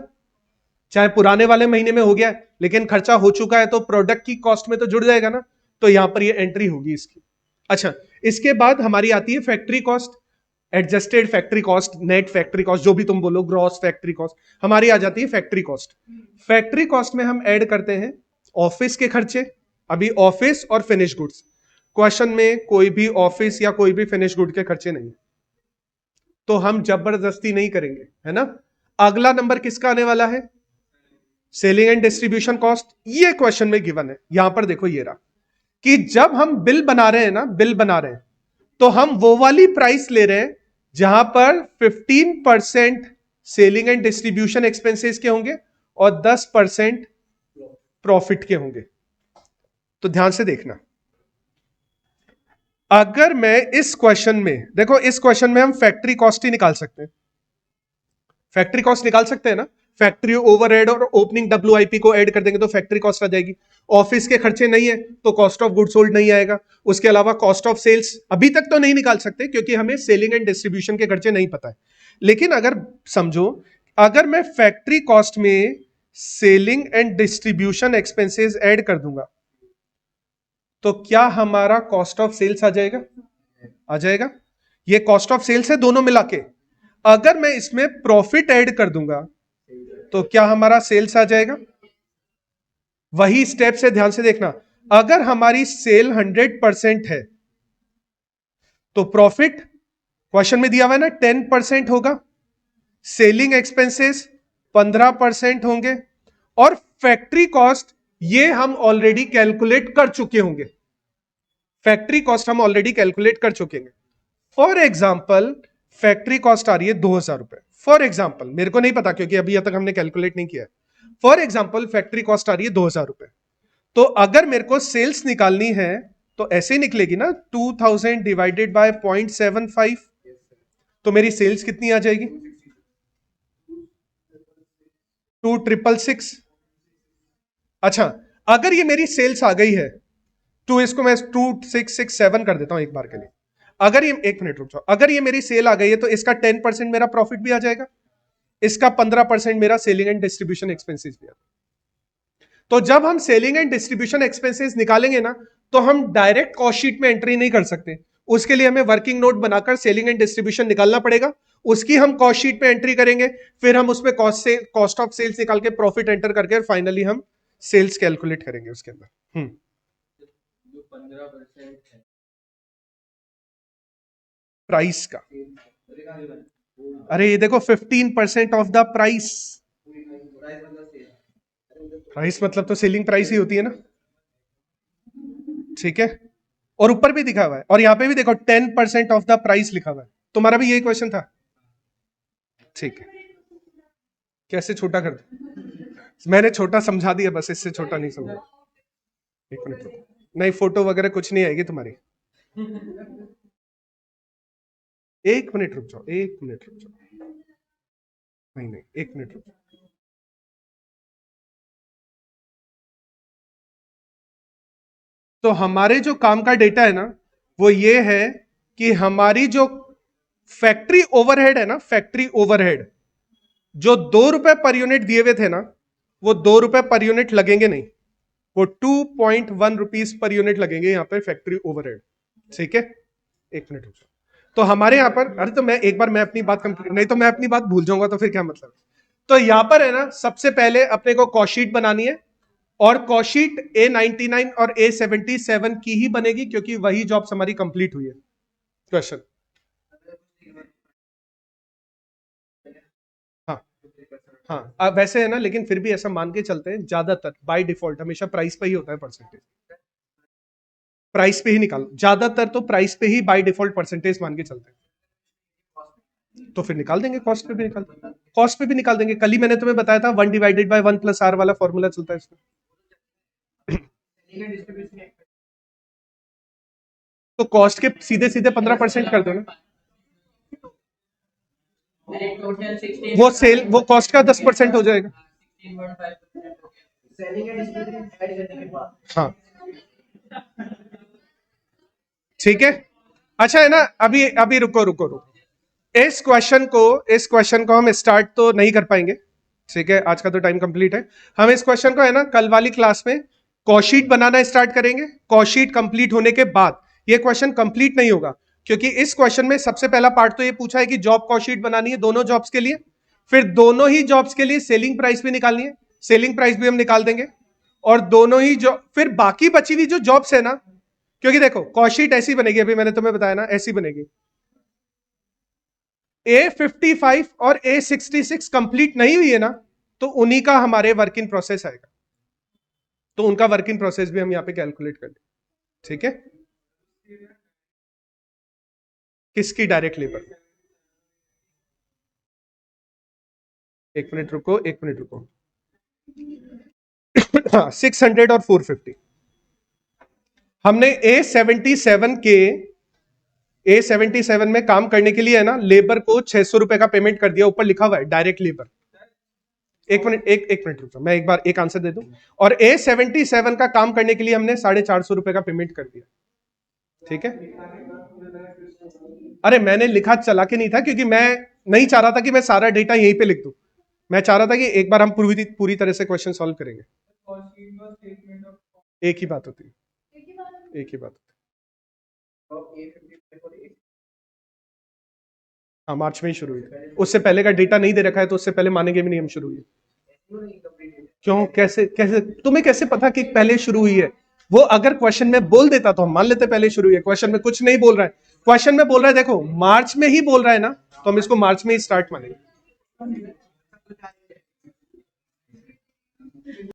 चाहे पुराने वाले महीने में हो गया है, लेकिन खर्चा हो चुका है तो प्रोडक्ट की कॉस्ट में तो जुड़ जाएगा ना। तो यहां पर ये एंट्री होगी इसकी। अच्छा, इसके बाद हमारी आती है factory cost, adjusted factory cost, net factory cost, जो भी तुम बोलो, ग्रॉस फैक्ट्री कॉस्ट, हमारी आ जाती है फैक्ट्री कॉस्ट। फैक्ट्री कॉस्ट में हम ऐड करते हैं ऑफिस के खर्चे। अभी ऑफिस और फिनिश गुड्स, क्वेश्चन में कोई भी ऑफिस या कोई भी फिनिश गुड के खर्चे नहीं, तो हम जबरदस्ती नहीं करेंगे, है ना। अगला नंबर किसका आने वाला है? Selling and distribution cost. ये क्वेश्चन में गिवन है, यहां पर देखो ये रहा कि जब हम बिल बना रहे हैं ना, बिल बना रहे हैं, तो हम वो वाली प्राइस ले रहे हैं जहां पर 15% सेलिंग एंड डिस्ट्रीब्यूशन एक्सपेंसेस के होंगे और 10% प्रॉफिट के होंगे। तो ध्यान से देखना, अगर मैं इस क्वेश्चन में, देखो इस क्वेश्चन में हम फैक्ट्री कॉस्ट ही निकाल सकते हैं, फैक्ट्री कॉस्ट निकाल सकते हैं ना। फैक्ट्री ओवरहेड और ओपनिंग WIP को ऐड कर देंगे तो फैक्ट्री कॉस्ट आ जाएगी। ऑफिस के खर्चे नहीं है तो कॉस्ट ऑफ गुड सोल्ड नहीं आएगा। उसके अलावा कॉस्ट ऑफ सेल्स अभी तक तो नहीं निकाल सकते, क्योंकि हमें सेलिंग एंड डिस्ट्रीब्यूशन के खर्चे नहीं पता है। लेकिन अगर समझो, अगर मैं फैक्ट्री कॉस्ट में selling and distribution expenses add कर दूंगा, तो क्या हमारा कॉस्ट ऑफ सेल्स आ जाएगा? आ जाएगा। ये कॉस्ट ऑफ सेल्स है दोनों मिला के। अगर मैं इसमें प्रॉफिट ऐड कर दूंगा तो क्या हमारा सेल्स आ जाएगा? वही स्टेप से ध्यान से देखना, अगर हमारी सेल 100% है तो प्रॉफिट क्वेश्चन में दिया हुआ है ना 10% होगा, सेलिंग एक्सपेंसेस 15% होंगे, और फैक्ट्री कॉस्ट ये हम ऑलरेडी कैलकुलेट कर चुके होंगे, फैक्ट्री कॉस्ट हम ऑलरेडी कैलकुलेट कर चुके हैं। फॉर एग्जाम्पल फैक्ट्री कॉस्ट आ रही है 2000 रुपए, फॉर एग्जाम्पल, मेरे को नहीं पता क्योंकि अभी तक हमने कैलकुलेट नहीं किया है। फॉर एग्जाम्पल फैक्ट्री कॉस्ट आ रही है 2000 रुपए, तो अगर मेरे को सेल्स निकालनी है तो ऐसे ही निकलेगी ना, 2000 डिवाइडेड बाय 0.75, तो मेरी सेल्स कितनी आ जाएगी? 2666। अच्छा, अगर ये मेरी सेल्स आ गई है, तो इसको मैं 2667 कर देता हूं एक बार के लिए। अगर ये, एक मिनट रुक जाओ, अगर ये मेरी सेल आ गई है तो इसका 10% मेरा प्रॉफिट भी आ जाएगा, इसका 15% मेरा सेलिंग एंड डिस्ट्रीब्यूशन एक्सपेंसेस भी आ जाएगा। तो जब हम सेलिंग एंड डिस्ट्रीब्यूशन एक्सपेंसेस निकालेंगे ना, तो हम डायरेक्ट कॉस्ट शीट में एंट्री नहीं कर सकते, उसके लिए हमें वर्किंग नोट बनाकर सेलिंग एंड डिस्ट्रीब्यूशन निकालना पड़ेगा, उसकी हम कॉस्ट शीट में एंट्री करेंगे, फिर हम उसमें कॉस्ट ऑफ सेल्स निकाल के प्रॉफिट एंटर करके फाइनली हम सेल्स कैलकुलेट करेंगे उसके अंदर। जो 15% है प्राइस का, अरे ये देखो 15% ऑफ द प्राइस, प्राइस मतलब तो सेलिंग प्राइस ही होती है ना, ठीक है। और ऊपर भी दिखा हुआ है, और यहां पे भी देखो 10% ऑफ द प्राइस लिखा हुआ है। तुम्हारा भी यही क्वेश्चन था, ठीक है। कैसे छोटा कर दो? मैंने छोटा समझा दिया बस, इससे छोटा नहीं समझा। एक मिनट रुको, नहीं फोटो वगैरह कुछ नहीं आएगी तुम्हारी, एक मिनट रुक जाओ, एक मिनट रुक जाओ, नहीं नहीं एक मिनट रुक जाओ। तो हमारे जो काम का डेटा है ना, वो ये है कि हमारी जो फैक्ट्री ओवरहेड है ना, फैक्ट्री ओवरहेड जो 2 रुपए पर यूनिट दिए हुए थे ना, वो 2 रुपए पर यूनिट लगेंगे नहीं, वो 2.1 रुपीज पर यूनिट लगेंगे यहां पर फैक्ट्री ओवरहेड, ठीक है। एक मिनट रुक जाओ। तो हमारे यहां पर, अरे तो मैं एक बार मैं अपनी बात कंप्लीट, नहीं तो मैं अपनी बात भूल जाऊंगा तो फिर क्या मतलब। तो यहां पर है ना, सबसे पहले अपने को कॉस्ट शीट बनानी है, और कॉस्ट शीट A99 और A77 की ही बनेगी, क्योंकि वही जॉब्स हमारी कंप्लीट हुई है, क्वेश्चन। हाँ हाँ, अब वैसे है ना, लेकिन फिर भी ऐसा मान के चलते हैं ज्यादातर बाय डिफॉल्ट हमेशा प्राइस पे ही होता है परसेंटेज, प्राइस पे ही निकालो, ज्यादातर तो प्राइस पे ही बाय डिफॉल्ट परसेंटेज मान के चलते हैं। तो फिर निकाल देंगे, कॉस्ट पे भी निकाल देंगे, कॉस्ट पे भी निकाल देंगे। कल ही मैंने तुम्हें बताया था 1/1 + R वाला फॉर्मूला चलता है इसमें। तो कॉस्ट के सीधे सीधे 15% कर दो ना, वो सेल, वो कॉस्ट का 10% हो जाएगा। हाँ ठीक है, अच्छा है ना। अभी अभी रुको रुको रुको, इस क्वेश्चन को हम स्टार्ट तो नहीं कर पाएंगे, ठीक है, आज का तो टाइम कंप्लीट है। हम इस क्वेश्चन को है ना कल वाली क्लास में कॉशीट बनाना स्टार्ट करेंगे। कॉशीट कंप्लीट होने के बाद ये क्वेश्चन कंप्लीट नहीं होगा, क्योंकि इस क्वेश्चन में सबसे पहला पार्ट तो ये पूछा है कि जॉब कॉशीट बनानी है दोनों जॉब्स के लिए, फिर दोनों ही जॉब्स के लिए सेलिंग प्राइस भी निकालनी है, सेलिंग प्राइस भी हम निकाल देंगे, और दोनों ही जॉब, फिर बाकी बची हुई जो जॉब्स है ना, क्योंकि देखो कॉशीट ऐसी बनेगी, अभी मैंने तुम्हें बताया ना ऐसी बनेगी, A55 और A66 कंप्लीट नहीं हुई है ना, तो उन्हीं का हमारे वर्क इन प्रोसेस आएगा, तो उनका वर्क इन प्रोसेस भी हम यहां पे कैलकुलेट कर लेंगे, ठीक है। किसकी डायरेक्ट लेबर, एक मिनट रुको, एक मिनट रुको। हाँ 600 और 450 हमने A77 में काम करने के लिए है ना लेबर को 600 रुपए का पेमेंट कर दिया, ऊपर लिखा हुआ है डायरेक्ट लेबर। एक मिनट रुको, मैं एक बार एक आंसर दे दूं। और A77 का काम करने के लिए हमने 450 रुपए का पेमेंट कर दिया, ठीक है। अरे मैंने लिखा चला के नहीं था, क्योंकि मैं नहीं चाह रहा था कि मैं सारा डेटा यहीं पे लिख दूं, मैं चाह रहा था कि एक बार हम पूरी तरह से क्वेश्चन सॉल्व करेंगे। एक ही बात होती है, एक ही बात होती है। हाँ मार्च में ही शुरू हुई, उससे पहले का डेटा नहीं दे रखा है, तो उससे पहले मानेंगे भी नहीं हम शुरू हुई। क्यों, कैसे कैसे तुम्हें कैसे पता कि पहले शुरू हुई है? वो अगर क्वेश्चन में बोल देता तो हम मान लेते पहले शुरू हुई है, क्वेश्चन में कुछ नहीं बोल रहा है, क्वेश्चन में बोल रहा है देखो मार्च में ही बोल रहा है ना, तो हम इसको मार्च में ही स्टार्ट मानेंगे।